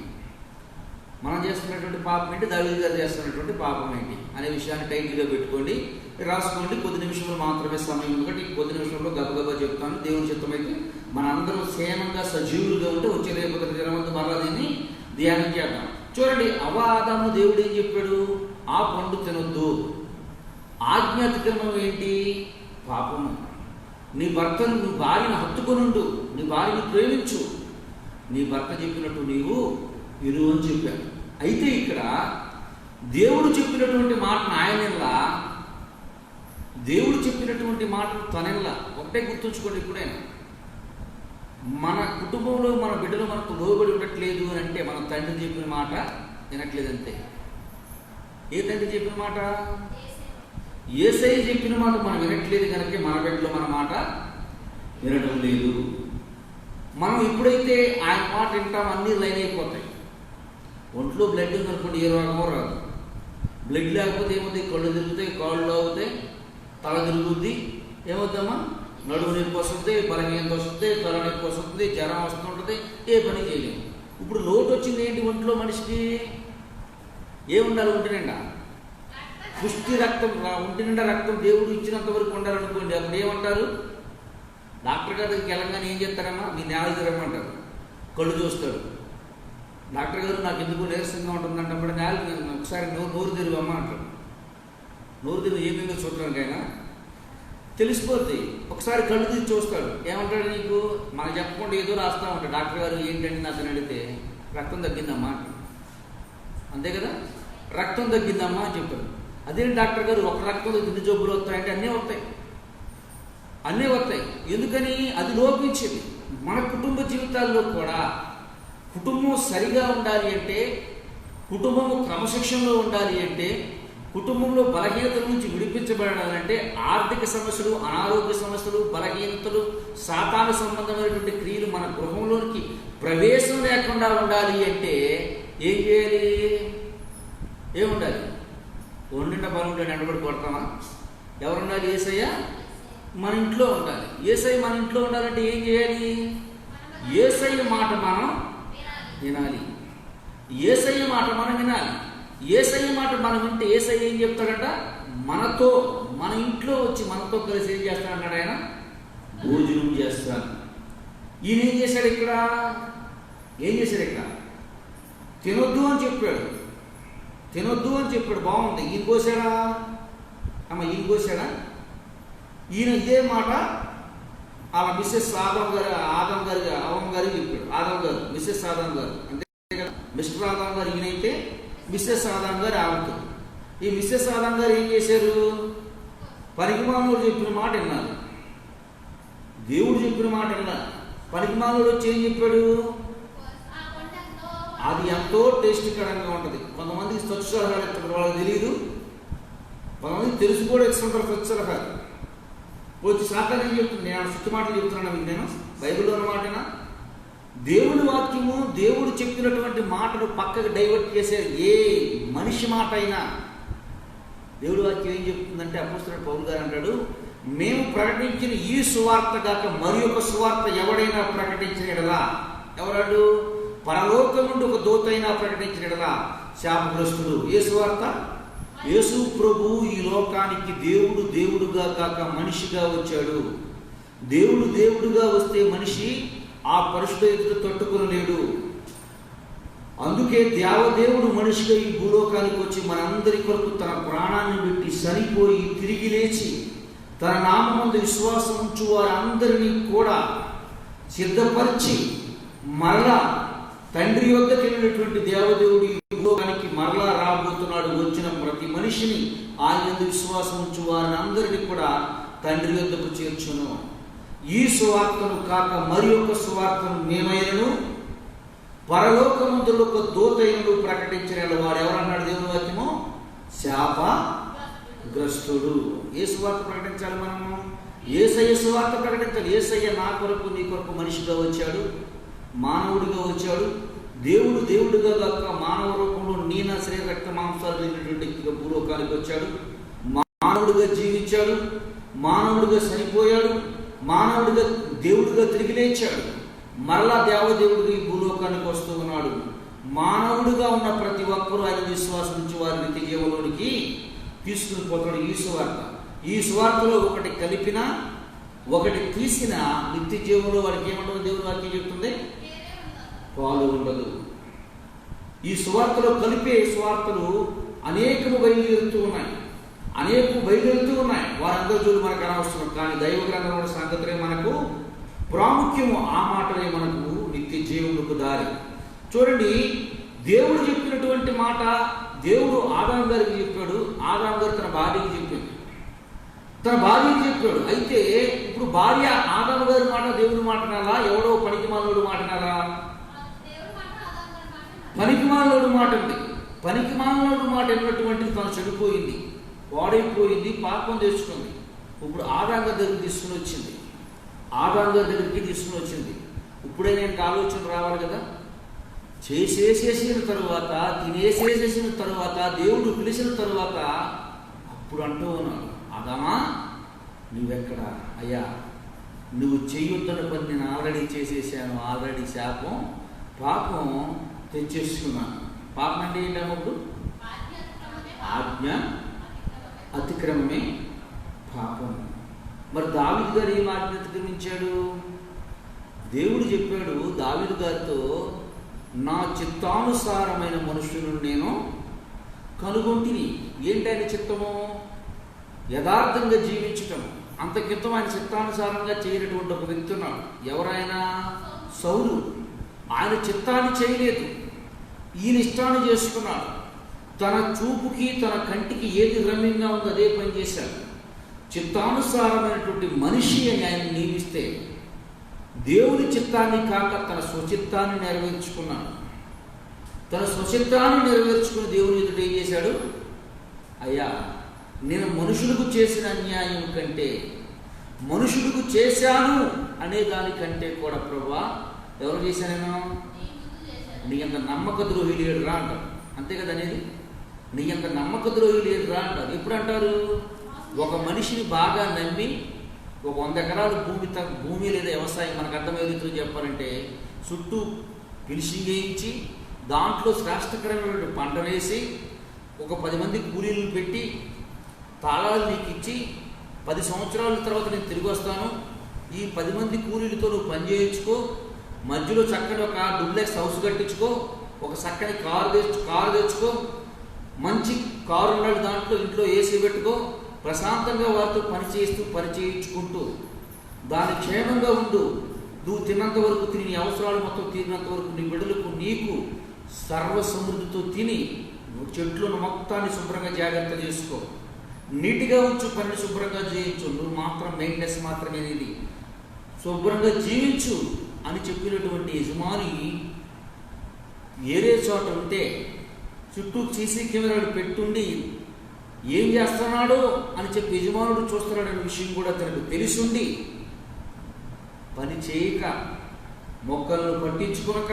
మనం చేస్తున్నటువంటి పాపం ఏంటి? దావీదు గారు చేస్తున్నటువంటి పాపం ఏంటి అనే విషయాన్ని టైటిల్గా పెట్టుకోండి, రాసుకోండి. కొద్ది నిమిషంలో మాత్రమే సమయం ఎందుకంటే ఈ కొద్ది నిమిషంలో గబగబా చెప్తాను. దేవుని చిత్తమైతే మన అందరం క్షేమంగా సజీవులుగా ఉంటే వచ్చే రేపు దినమందు మరలా దీన్ని ధ్యానం చేద్దాం. చూడండి, ఆదాము దేవుడు ఏం చెప్పాడు? ఆ పండు తినొద్దు. ఆజ్ఞ అతిక్రమం ఏంటి? పాపము. నీ భర్తను, నువ్వు భార్యను హత్తుకొనుండు, నీ భార్యను ప్రేమించు, నీ భర్త చెప్పినట్టు నీవు విను అని చెప్పాడు. అయితే ఇక్కడ దేవుడు చెప్పినటువంటి మాటను ఆయనలా, దేవుడు చెప్పినటువంటి మాటను తనెల్లా. ఒకటే గుర్తుంచుకోండి, ఇప్పుడైనా మన కుటుంబంలో మన బిడ్డలు మనకు లోబడి ఉండట్లేదు అని అంటే మన తండ్రి చెప్పిన మాట వినట్లేదంతే. ఏ తండ్రి చెప్పిన మాట? యేసయ్య చెప్పిన మాట మనం వినట్లేదు కనుక మన బిడ్డలు మన మాట వినడం లేదు. మనం ఎప్పుడైతే ఆయన మాట వింటాం అన్నీ లైన్ అయిపోతాయి. ఒంట్లో బ్లడ్ ఉందనుకోండి, ఏ రోగమో రాదు. బ్లడ్ లేకపోతే ఏమవుతాయి? కళ్ళు తిరుగుతాయి, కాళ్ళు అవుతాయి, తల తిరుగుద్ది, ఏమవుతామా? నడుము నొప్పి వస్తుంది, బలహీనత వస్తుంది, తల నొప్పి వస్తుంది, జ్వరం వస్తుంటుంది, ఏ పని చేయలేము. ఇప్పుడు లోటు వచ్చింది ఏంటి ఒంట్లో మనిషికి? ఏముండాలి? ఒంటి నిండా పుష్టి రక్తం, ఒంటి నిండా రక్తం దేవుడు ఇచ్చినంత వరకు ఉండాలనుకోండి. అప్పుడు ఏమంటారు? డాక్టర్ గారి దగ్గరికి వెళ్ళగానే ఏం చేస్తారమ్మా? మీ నేల తిరగమంటారు, కళ్ళు చూస్తాడు. డాక్టర్ గారు నాకు ఎందుకు నీరసంగా ఉంటుందంటే అప్పుడు నేల ఒకసారి నోరు తిరుగమ్మా అంటారు. నోరు తిరుగు ఏమేమి చూడడానికైనా తెలిసిపోద్ది. ఒకసారి కళ్ళు తీసి చూస్తాడు, ఏమంటాడు? నీకు మనకు చెప్పకుండా ఏదో రాస్తా ఉంటాడు. డాక్టర్ గారు ఏంటంటే నాకు అడిగితే రక్తం తగ్గిందమ్మా అంటాడు. అంతే కదా, రక్తం తగ్గిందమ్మా అని చెప్తాడు. అదే డాక్టర్ గారు ఒక రక్తం గిన్నె జబ్బులు వస్తాయంటే అన్నీ వస్తాయి, అన్నీ వస్తాయి. ఎందుకని? అది లోపించింది. మన కుటుంబ జీవితాల్లో కూడా కుటుంబం సరిగా ఉండాలి అంటే, కుటుంబము క్రమశిక్షణలో ఉండాలి అంటే, కుటుంబంలో బలహీనతల నుంచి విడిపించబడాలంటే, ఆర్థిక సమస్యలు, అనారోగ్య సమస్యలు, బలహీనతలు, సాతాను సంబంధమైనటువంటి క్రియలు మన గృహంలోనికి ప్రవేశం లేకుండా ఉండాలి అంటే ఏం చేయాలి? ఏముండాలి? వండిన బలంలో నిలబడి కొడతామా? ఎవరుండాలి? యేసయ్య మన ఇంట్లో ఉండాలి. యేసయ్య మన ఇంట్లో ఉండాలంటే ఏం చేయాలి? యేసయ్య మాట మనం వినాలి. యేసయ్య మాట మనం వినాలి. యేసయ్య మాట మనం వింటే యేసయ్య ఏం చెప్తాడంట? మనతో, మన ఇంట్లో వచ్చి మనతో కలిసి ఏం చేస్తాడంటాడు? ఆయన భోజనం చేస్తాడు. ఈయన ఏం చేశాడు ఇక్కడ? ఏం చేశాడు ఇక్కడ? తినొద్దు అని చెప్పాడు. తినొద్దు అని చెప్పాడు, బాగుంది. ఈయన కోసాడా? అమ్మ, ఈయన కోసాడా? ఈయన ఇదే మాట అలా మిస్సెస్ ఆదం గారు అవమ్మ గారికి చెప్పాడు. ఆదం గారు, మిస్సెస్ ఆదం గారు, అంతే కదా. మిస్టర్ ఆదం గారు ఈయనైతే, మిస్సెస్ ఆదం గారు ఆమెకు. ఈ మిస్సెస్ ఆదం గారు ఏం చేశారు? పనికిమానుడు చెప్పిన మాట విన్నారు, దేవుడు చెప్పిన మాట విన్నారు. పనికిమానుడు వచ్చి ఏం చెప్పాడు? అది ఎంతో టేస్టీకరంగా ఉంటుంది. కొంతమందికి స్వచ్ఛ సలహాలు ఇస్తారు, వాళ్ళకి తెలియదు. కొంతమందికి తెలిసి కూడా ఇస్తుంటారు స్వచ్ఛ సలహాలు. వచ్చి సాతాను ఏం చెప్తుంది? నేను స్వచ్ఛ మాటలు చెప్తున్నాను మీకు, నేను బైబిల్లో ఉన్న మాటనా? దేవుడి వాక్యము, దేవుడు చెప్పినటువంటి మాటను పక్కకు డైవర్ట్ చేసే ఏ మనిషి మాట అయినా, దేవుడి వాక్యం ఏం చెప్తుందంటే, అపోస్తలుడు పౌలు గారు అంటాడు, మేము ప్రకటించిన ఈ సువార్త కాక మరి ఒక సువార్త ఎవడైనా ప్రకటించిన ఎడలా, ఎవరాడు? పరలోకం నుండి ఒక దూతైనా ప్రకటించిన ఎడలా శాపగ్రస్తుడు. ఏ సువార్త? యేసు ప్రభు ఈ లోకానికి దేవుడు దేవుడుగా కాక మనిషిగా వచ్చాడు. దేవుడు దేవుడుగా వస్తే మనిషి ఆ పరిశుద్ధ ఎదుట తట్టుకొనలేడు. అందుకే దేవదేవుడు మనిషిగా ఈ భూలోకానికి వచ్చి మనందరి కొరకు తన ప్రాణాన్ని పెట్టి చనిపోయి తిరిగి లేచి తన నామమందు విశ్వాసం ఉంచు వారందరినీ కూడా సిద్ధపరిచి మరలా తండ్రి వద్దకు వెళ్ళినటువంటి దేవదేవుడు ఈ భూలోకానికి మరలా రాబోతున్నాడు. వచ్చిన ప్రతి మనిషిని ఆయన యందు విశ్వాసం ఉంచు వారిని అందరినీ కూడా తండ్రి యొద్దకు చేర్చును. ఈ సువార్తను కాక మరి ఒక సువార్తను మేమైనను పరలోకమందులో ఒక దూతైనను ప్రకటించిన వాడు ఎవరన్నాడు దేవుని వాక్యము? శాపగ్రస్తుడు. ఏ సువార్త ప్రకటించాలి? మనము యేసయ్య సువార్త ప్రకటించాలి. యేసయ్య నా కొరకు నీ కొరకు మనిషిగా వచ్చాడు, మానవుడిగా వచ్చాడు. దేవుడుగా కాక మానవ రూపంలో నా శరీర రక్త మాంసాలు లేనటువంటి భూలోకానికి వచ్చాడు. మానవుడిగా జీవించాడు, మానవుడిగా చనిపోయాడు, మానవుడిగా దేవుడిగా తిరిగి లేచాడు. మరలా దేవదేవుడిగా ఈ భూలోకానికి వస్తూ ఉన్నాడు. మానవుడిగా ఉన్న ప్రతి ఒక్కరూ ఆయన విశ్వాసం నుంచి వారి నిత్య జీవంలోనికి తీసుకుని పోతాడు. ఈ సువార్తలో ఒకటి కలిపినా ఒకటి తీసినా నిత్య జీవంలో వాడికి ఏమంటుంది? దేవుని వాక్యం చెప్తుంది, పాలు ఉండదు. ఈ సువార్తలో కలిపే సువార్తలు అనేకము బయలుదేరుతూ ఉన్నాయి. వారందరూ చూడు మనకు అనవసరం. కానీ దైవ గ్రంథంలో సంగతులే మనకు ప్రాముఖ్యము. ఆ మాటలే మనకు నిత్య జీవములకు దారి. చూడండి, దేవుడు చెప్పినటువంటి మాట దేవుడు ఆదాము గారికి చెప్పాడు. ఆదాము గారు తన భార్యకి చెప్పాడు. అయితే ఇప్పుడు భార్య ఆదాము గారి మాట దేవుని మాటనాలా, ఎవడో పనికిమాలోడు మాటనాలా? పనికిమాలోడు మాట ఉంది. పనికిమాలోడు మాట ఎన్నటువంటిది తను చనిపోయింది, పాడైపోయింది, పాపం తెచ్చుకుంది. ఇప్పుడు ఆదాము గారి దగ్గరికి తీసుకుని వచ్చింది. ఇప్పుడే నేను ఆలోచన రావాలి కదా. చేసేసేసిన తరువాత, తినేసేసేసిన తరువాత, దేవుడు పిలిచిన తరువాత అప్పుడు అంటూ ఉన్నాడు, ఆదామా నువ్వెక్కడా? అయ్యా, నువ్వు చెయ్యొద్దన్న పని నేను ఆల్రెడీ చేసేసాను. ఆల్రెడీ శాపం పాపం తెచ్చేసుకున్నాను. పాపం అంటే ఏంటప్పుడు? ఆజ్ఞ అతిక్రమమే పాపం. మరి దావీదు గారు ఏం ఆజ్ఞ అతిక్రమించాడు? దేవుడు చెప్పాడు దావీదు గారితో, నా చిత్తానుసారమైన మనుషులను నేను కనుగొంటిని. ఏంటి ఆయన చిత్తము? యథార్థంగా జీవించటం. అంత క్రితం ఆయన చిత్తానుసారంగా చేయనటువంటి ఒక వ్యక్తి ఉన్నాడు. ఎవరైనా? సౌలు. ఆయన చిత్తాన్ని చేయలేదు, ఈయన ఇష్టాన్ని చేసుకున్నాడు. తన చూపుకి తన కంటికి ఏది రమ్యంగా ఉందో అదే పని చేశాడు. చిత్తానుసారమైనటువంటి మనిషి అని ఆయన నియమిస్తే దేవుని చిత్తాన్ని కాక తన స్వచిత్తాన్ని నెరవేర్చుకున్నాడు. తన స్వచిత్తాన్ని నెరవేర్చుకుని దేవుని ఎదుట ఏం చేశాడు? అయ్యా, నేను మనుషులకు చేసిన అన్యాయం కంటే, మనుషులకు చేశాను అనే దానికంటే కూడా ప్రభువా ఎవరు చేశాను? నీ అంత నమ్మక ద్రోహి లేడురా అంటారు. అంతే కదా అనేది? నీ అంత నమ్మక ద్రోహి లేడురా అంటారు. ఎప్పుడు అంటారు? ఒక మనిషిని బాగా నమ్మి ఒక 100 ఎకరాలు భూమి లేదా వ్యవసాయం, మనకు అర్థమయ్యే రీతిలో చెప్పాలంటే, చుట్టూ ఫినిషింగ్ వేయించి దాంట్లో శ్రేష్టకరమైన పంట వేసి ఒక 10 మంది కూలీలను పెట్టి తాళాలు నీకు ఇచ్చి 10 సంవత్సరాల తర్వాత నేను తిరిగి వస్తాను, ఈ 10 మంది కూలీలతో నువ్వు పని చేయించుకో, మధ్యలో చక్కని ఒక డూప్లెక్స్ హౌస్ కట్టించుకో, ఒక చక్కని కారు తెచ్చుకో, మంచి కారు ఉన్నాడు, దాంట్లో ఇంట్లో ఏసీ పెట్టుకో, ప్రశాంతంగా వారితో పని చేయించుకుంటూ దాని క్షేమంగా ఉండు. నువ్వు తిన్నంత వరకు తిని, నీ అవసరాలు మొత్తం తీరినంత వరకు నీ బిడ్డలకు నీకు సర్వ సమృద్ధితో తిని చెట్లను మొత్తాన్ని శుభ్రంగా జాగ్రత్త చేసుకో, నీట్గా ఉంచు, పనిని శుభ్రంగా చేయించు, నువ్వు మాత్రం మెయింటెనెన్స్ మాత్రమే ఇది, శుభ్రంగా జీవించు అని చెప్పినటువంటి యజమాని ఏరే చోట ఉంటే చుట్టూ సీసీ కెమెరాలు పెట్టుండి ఏం చేస్తున్నాడో అని చెప్పి యజమానుడు చూస్తున్నాడనే విషయం కూడా తనకు తెలిసిండి పని చేయక, మొక్కలను పట్టించుకోక,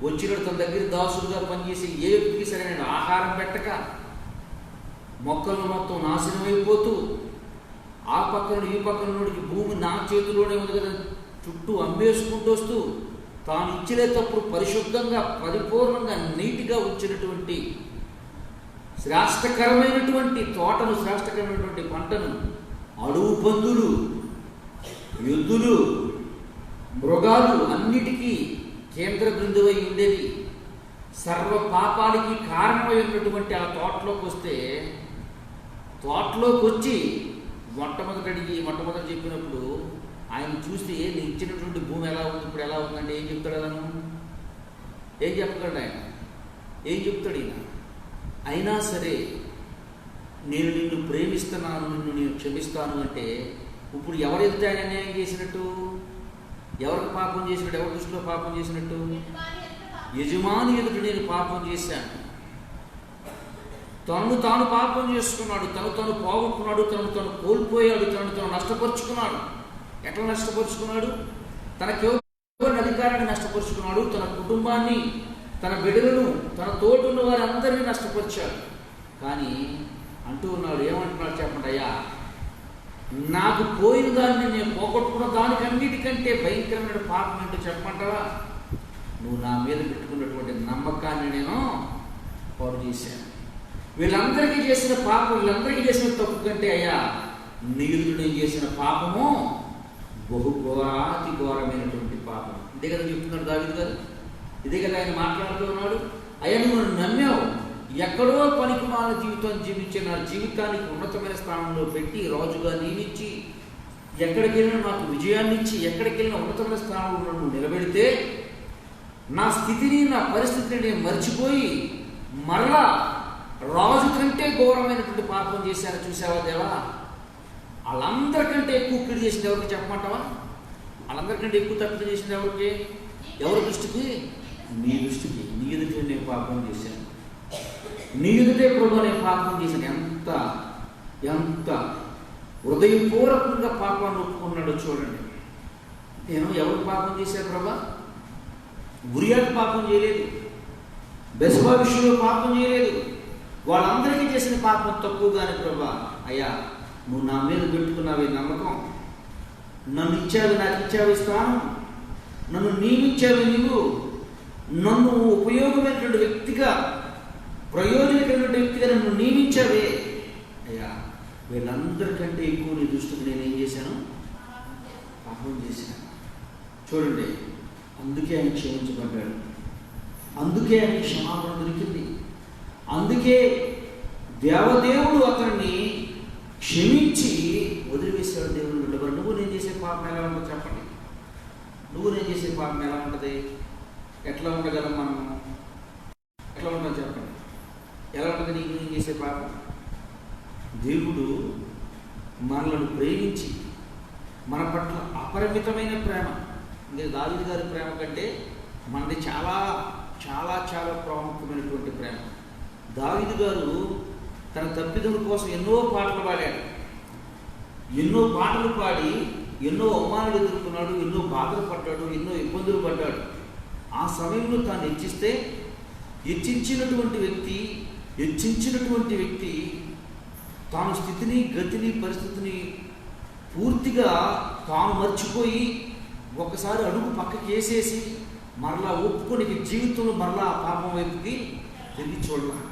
వచ్చినట్టు తన దగ్గర దాసుడుగా పనిచేసి ఏ వ్యక్తికి సరైన ఆహారం పెట్టక, మొక్కలను మొత్తం నాశనం అయిపోతూ, ఆ పక్కన ఈ పక్కన నుండి భూమి నా చేతిలోనే ఉంది కదా చుట్టూ అమ్మేసుకుంటూ వస్తూ, తాను ఇచ్చినప్పుడు పరిశుద్ధంగా పరిపూర్ణంగా నీటిగా ఉంచినటువంటి శ్రేష్టకరమైనటువంటి తోటను, శ్రేష్టకరమైనటువంటి పంటను అడవు పందులు, ఎద్దులు, మృగాలు అన్నిటికీ కేంద్ర బిందువై ఉండేది. సర్వ పాపాలకి కారణమై ఉన్నటువంటి ఆ తోటలోకి వచ్చి మొట్టమొదటి చెప్పినప్పుడు ఆయన చూసి నీ ఇచ్చినటువంటి భూమి ఎలా ఉంది, ఇప్పుడు ఎలా ఉందంటే ఏం చెప్తాడు? అతను ఏం చెప్పగలడు? ఆయన ఏం చెప్తాడు? ఈయన అయినా సరే నేను నిన్ను ప్రేమిస్తున్నాను, నిన్ను నేను క్షమిస్తాను అంటే ఇప్పుడు ఎవరైతే ఆయన అన్యాయం చేసినట్టు, ఎవరికి పాపం చేసినట్టు, ఎవరి దృష్టిలో పాపం చేసినట్టు? యజమాని ఎదుట నేను పాపం చేశాను. తనను తాను పాపం చేసుకున్నాడు, తను పోగొట్టుకున్నాడు, తను కోల్పోయాడు, తను నష్టపరుచుకున్నాడు. ఎట్లా నష్టపరుచుకున్నాడు? తనకెవరి అధికారాన్ని నష్టపరుచుకున్నాడు, తన కుటుంబాన్ని, తన బిడ్డలను, తన తోటున్న వారందరినీ నష్టపరిచాడు. కానీ అంటూ ఉన్నాడు, ఏమంటున్నాడు చెప్పండి? అయ్యా, నాకు పోయిన దాన్ని నేను పోగొట్టుకున్న దానికన్నిటికంటే భయంకరమైన పాపం ఏంటో చెప్పమంటావా? నువ్వు నా మీద పెట్టుకున్నటువంటి నమ్మకాన్ని నేను పాడు చేశాను. వీళ్ళందరికీ చేసిన పాపం, వీళ్ళందరికీ చేసిన తప్పు కంటే అయ్యా నీళ్ళు నేను చేసిన పాపము బహుఘోరాతి ఘోరమైనటువంటి పాపం. ఇదే కదా చెప్తున్నాడు దావీదు గారు, ఇదే కదా ఆయన మాట్లాడుతూ ఉన్నాడు. అయ్యా నువ్వు నమ్మావు, ఎక్కడో పనికిమాల జీవితం జీవించే నా జీవితానికి ఉన్నతమైన స్థానంలో పెట్టి రాజుగా నియమించి, ఎక్కడికి వెళ్ళినా నాకు విజయాన్ని ఇచ్చి, ఎక్కడికి వెళ్ళినా ఉన్నతమైన స్థానంలో నన్ను నిలబెడితే, నా స్థితిని, నా పరిస్థితిని నేను మర్చిపోయి మరలా రాజు కంటే ఘోరమైనటువంటి పాపం చేశాను. చూసావా దేవా? వాళ్ళందరికంటే ఎక్కువ కీడు చేసింది ఎవరికి చెప్పమంటావా? వాళ్ళందరికంటే ఎక్కువ తప్పిదం చేసింది ఎవరికి? ఎవరి దృష్టికి? నీ దృష్టికి. నీ ఎదుటే నేను పాపం చేశాను, నీ ఎదుటే ప్రభు నేను పాపం చేశాను. ఎంత ఎంత హృదయపూర్వకంగా పాపాన్ని ఒప్పుకున్నాడో చూడండి. నేను ఎవరు పాపం చేశాను ప్రభా? ఉరియాకు పాపం చేయలేదు, బెసబా విషయంలో పాపం చేయలేదు, వాళ్ళందరికీ చేసిన పాపం తక్కువగానే ప్రభా అయ్యా నువ్వు నా మీద పెట్టుకున్నావే నమ్మకం, నన్ను ఇచ్చావు, నాకు ఇచ్చావు స్థానం, నన్ను నియమించావు, నువ్వు నన్ను ఉపయోగమైనటువంటి వ్యక్తిగా, ప్రయోజనకరమైన వ్యక్తిగా నన్ను నియమించావే అయ్యా. వీళ్ళందరికంటే ఎక్కువ నీ దృష్టికి నేనేం చేశాను? పాపం చేశాను. చూడండి, అందుకే ఆయన క్షమించబడ్డాడు, అందుకే ఆయన క్షమాపణ దొరికింది, అందుకే దేవదేవుడు అతన్ని క్షమించి వదిలివేశాడు. దేవుడు బిడ్డగా నువ్వు నేను చేసే పాపం ఎలా ఉంటుందో చెప్పండి. నువ్వు నేను చేసే పాపం ఎలా ఉంటుంది? ఎట్లా ఉండగలం మనం? ఎట్లా ఉంటుందో చెప్పండి. ఎలా ఉంటుంది నీకు నేను చేసే పాపం? దేవుడు మనలను ప్రేమించి మన పట్ల అపరిమితమైన ప్రేమ, ఇంకా దావీదు గారి ప్రేమ కంటే మనది చాలా చాలా చాలా ప్రాముఖ్యమైనటువంటి ప్రేమ. దావీదు గారు తన తప్పిదముల కోసం ఎన్నో పాటలు పాడాడు, ఎన్నో పాటలు పాడి ఎన్నో అవమానాలు ఎదుర్కొన్నాడు, ఎన్నో బాధలు పడ్డాడు, ఎన్నో ఇబ్బందులు పడ్డాడు. ఆ సమయంలో తాను హెచ్చించినటువంటి వ్యక్తి తాను స్థితిని, గతిని, పరిస్థితిని పూర్తిగా తాను మర్చిపోయి ఒకసారి అడుగు పక్కకి వేసేసి మరలా ఒప్పుకొని జీవితంలో మరలా ఆ పాపం వైపుకి తిరిగి చూడాలి.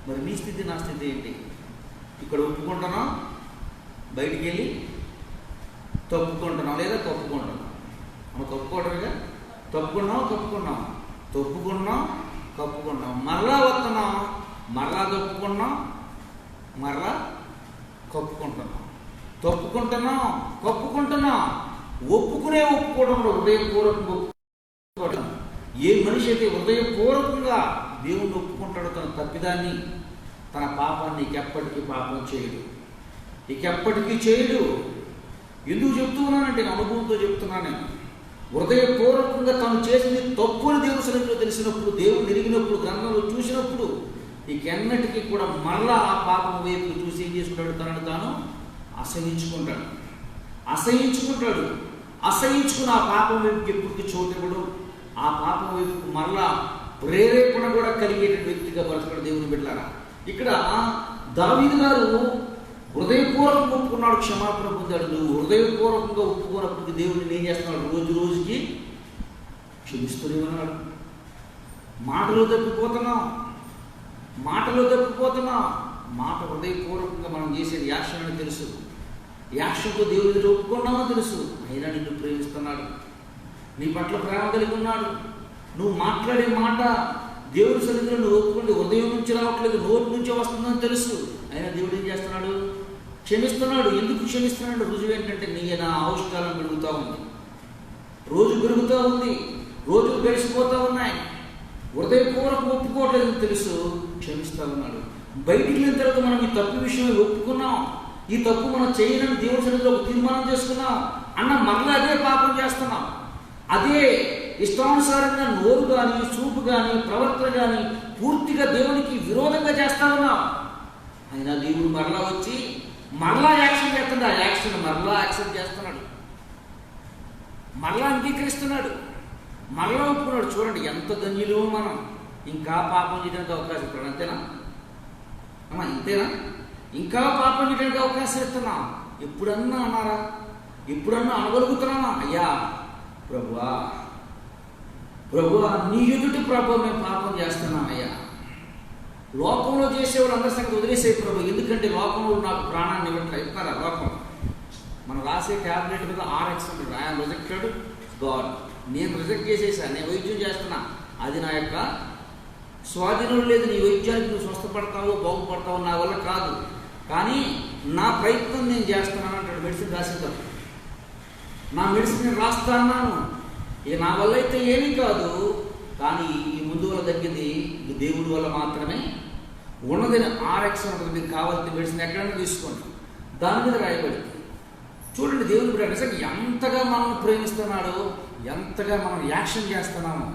మరి నీ స్థితి, నా స్థితి ఏంటి? ఇక్కడ ఒప్పుకుంటున్నాం, బయటికి వెళ్ళి తప్పుకుంటున్నాం, లేదా తప్పుకుంటున్నాం. మనం తప్పుకోవడమేగా, తప్పుకున్నాం, మరలా వస్తున్నాం, మరలా తప్పుకున్నాం, మరలా కప్పుకుంటున్నాం. ఒప్పుకోవడంలో హృదయపూర్వకంగా ఒప్పుకోవడం. ఏ మనిషి అయితే హృదయపూర్వకంగా దేవుణ్ణి ఒప్పుకుంటాడో తన తప్పిదాన్ని, తన పాపాన్ని ఎప్పటికీ పాపం చేయడు, ఎప్పటికీ చేయడు. ఎందుకు చెప్తున్నానంటే నా అనుభవంతో చెప్తున్నాను. నేను హృదయపూర్వకంగా తను చేసింది తప్పుని దేవుని సన్నిధిలో తెలిసినప్పుడు, దేవుడు ఎరిగినప్పుడు, గ్రంథంలో చూసినప్పుడు ఎన్నటికీ కూడా మరలా ఆ పాపం వైపు చూసి ఏం చేసుకుంటాడు? తనను తాను అసహించుకుని ఆ పాపం వైపుకి ఎప్పటికీ చోటు ఇవ్వడు. ఆ పాపం వైపు మరలా ప్రేరేపణ కూడా కలిగేటువంటి వ్యక్తిగా బ్రతకడు. దేవుని బిడ్డలారా, ఇక్కడ దావీదు గారు హృదయపూర్వకంగా ఒప్పుకున్నాడు, క్షమాపణ పొందాడు. నువ్వు హృదయపూర్వకంగా ఒప్పుకున్నప్పటికీ దేవుడిని ఏం చేస్తున్నాడు? రోజు రోజుకి క్షమిస్తూనే ఉన్నాడు. మాటలో తప్పిపోతున్నాం, మాట హృదయపూర్వకంగా మనం చేసేది యాక్షన్ అని తెలుసు, యాక్షన్తో దేవుడి దగ్గర ఒప్పుకున్నామో తెలుసు, అయినా నిన్ను ప్రేమిస్తున్నాడు, నీ పట్ల ప్రేమ కలిగి ఉన్నాడు. నువ్వు మాట్లాడే మాట దేవుడి సన్నిధిలో నువ్వు ఒప్పుకుంటే హృదయం నుంచి రావట్లేదు, నోటి నుంచే వస్తుందని తెలుసు, అయినా దేవుడు ఏం చేస్తున్నాడు? క్షమిస్తున్నాడు. ఎందుకు క్షమిస్తున్నాడు? రుజువు ఏంటంటే నా ఆయుష్కాలం పెరుగుతూ ఉంది, రోజు పెరుగుతూ ఉంది, రోజులు గడిచిపోతూ ఉన్నాయి. హృదయపూర్వకం ఒప్పుకోవట్లేదని తెలుసు, క్షమిస్తూ ఉన్నాడు. బయటికి వెళ్ళిన తర్వాత మనం ఈ తప్పు విషయమే ఒప్పుకున్నాం, ఈ తప్పు మనం చేయనని దేవుడి సన్నిధిలో ఒక తీర్మానం చేసుకున్నాం అన్న మరలా అదే పాపం చేస్తున్నాం. అదే ఇష్టానుసారంగా నోరు కానీ, చూపు కానీ, ప్రవర్తన కానీ పూర్తిగా దేవునికి విరోధంగా చేస్తా ఉన్నాం. అయినా దేవుడు మరలా వచ్చి మరలా యాక్షన్ చేస్తున్నాడు. ఆ యాక్షన్ మరలా యాక్సెప్ట్ చేస్తున్నాడు, మరలా అంగీకరిస్తున్నాడు, మరలా ఒప్పుకున్నాడు. చూడండి ఎంత ధన్యులు మనం. ఇంకా పాపం చేయడానికి అవకాశం ఇస్తున్నాడు. అంతేనా అమ్మా? ఇంతేనా? ఇంకా పాపం చేయడానికి అవకాశం ఇస్తున్నాం. ఎప్పుడన్నా అన్నారా? ఎప్పుడన్నా అనగలుగుతున్నామా? అయ్యా ప్రభువా, ప్రభువా నీ ఎదుటి ప్రభు మేము పాపం చేస్తున్నాం అయ్యా. లోకంలో చేసేవాడు అందరి సంగతి వదిలేసే ప్రభు, ఎందుకంటే లోకంలో నాకు ప్రాణాన్ని ఇవ్వట్లేదు ఇస్తున్నారా? లోకం మనం రాసే ట్యాబ్లెట్ మీద RX ఉంటుంది. I'm rejected God. నేను రిజెక్ట్ చేసేసాను, నేను వైద్యం చేస్తున్నా, అది నా యొక్క స్వాధీనం లేదు. నీ వైద్యానికి నువ్వు స్వస్థపడతావు, బాగుపడతావు, నా వల్ల కాదు, కానీ నా ప్రయత్నం నేను చేస్తున్నాను అంటాడు. మెడిసిన్ రాసేద్దాం, నా మెడిసిన్ నేను రాస్తా అన్నాను, ఇక నా వల్ల అయితే ఏమీ కాదు, కానీ ఈ ముందు వల్ల తగ్గింది ఇది దేవుడి వల్ల మాత్రమే ఉన్నదని RX ఉంటుంది. మీకు కావాల్సిన మెడిసిన్ ఎక్కడైనా తీసుకోండి, దాని మీద రాయబడి. చూడండి దేవుడు కూడా నిజంగా ఎంతగా మనం ప్రేమిస్తున్నాడో, ఎంతగా మనం యాక్షన్ చేస్తున్నాము.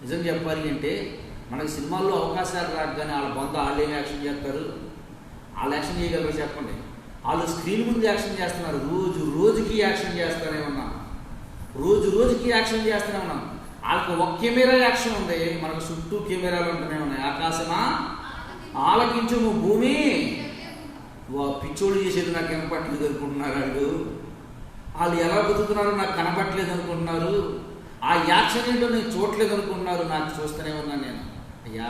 నిజం చెప్పాలి అంటే మనకి సినిమాల్లో అవకాశాలు రాక కానీ వాళ్ళ బొంద వాళ్ళు ఏమి యాక్షన్ చేస్తారు? వాళ్ళు యాక్షన్ చేయగలరు చెప్పండి? వాళ్ళు స్క్రీన్ ముందు యాక్షన్ చేస్తున్నారు, రోజు రోజుకి యాక్షన్ చేస్తూనే ఉన్నాం, రోజు రోజుకి యాక్షన్ చేస్తూనే ఉన్నాం. వాళ్ళకి ఒక కెమెరా యాక్షన్ ఉంది, మనకు చుట్టూ కెమెరాలు ఉంటూనే ఉన్నాయి. ఆకాశమా ఆలకించుము, భూమి పిచ్చోళ్ళు చేసేది నాకు కనపట్లేదు అనుకుంటున్నారు వాళ్ళు. వాళ్ళు ఎలా బతుకుతున్నారో నాకు కనపట్లేదు అనుకుంటున్నారు. ఆ యాక్షన్ ఏంటో నేను చూడలేదు అనుకుంటున్నారు, నాకు చూస్తూనే ఉన్నాను నేను. అయ్యా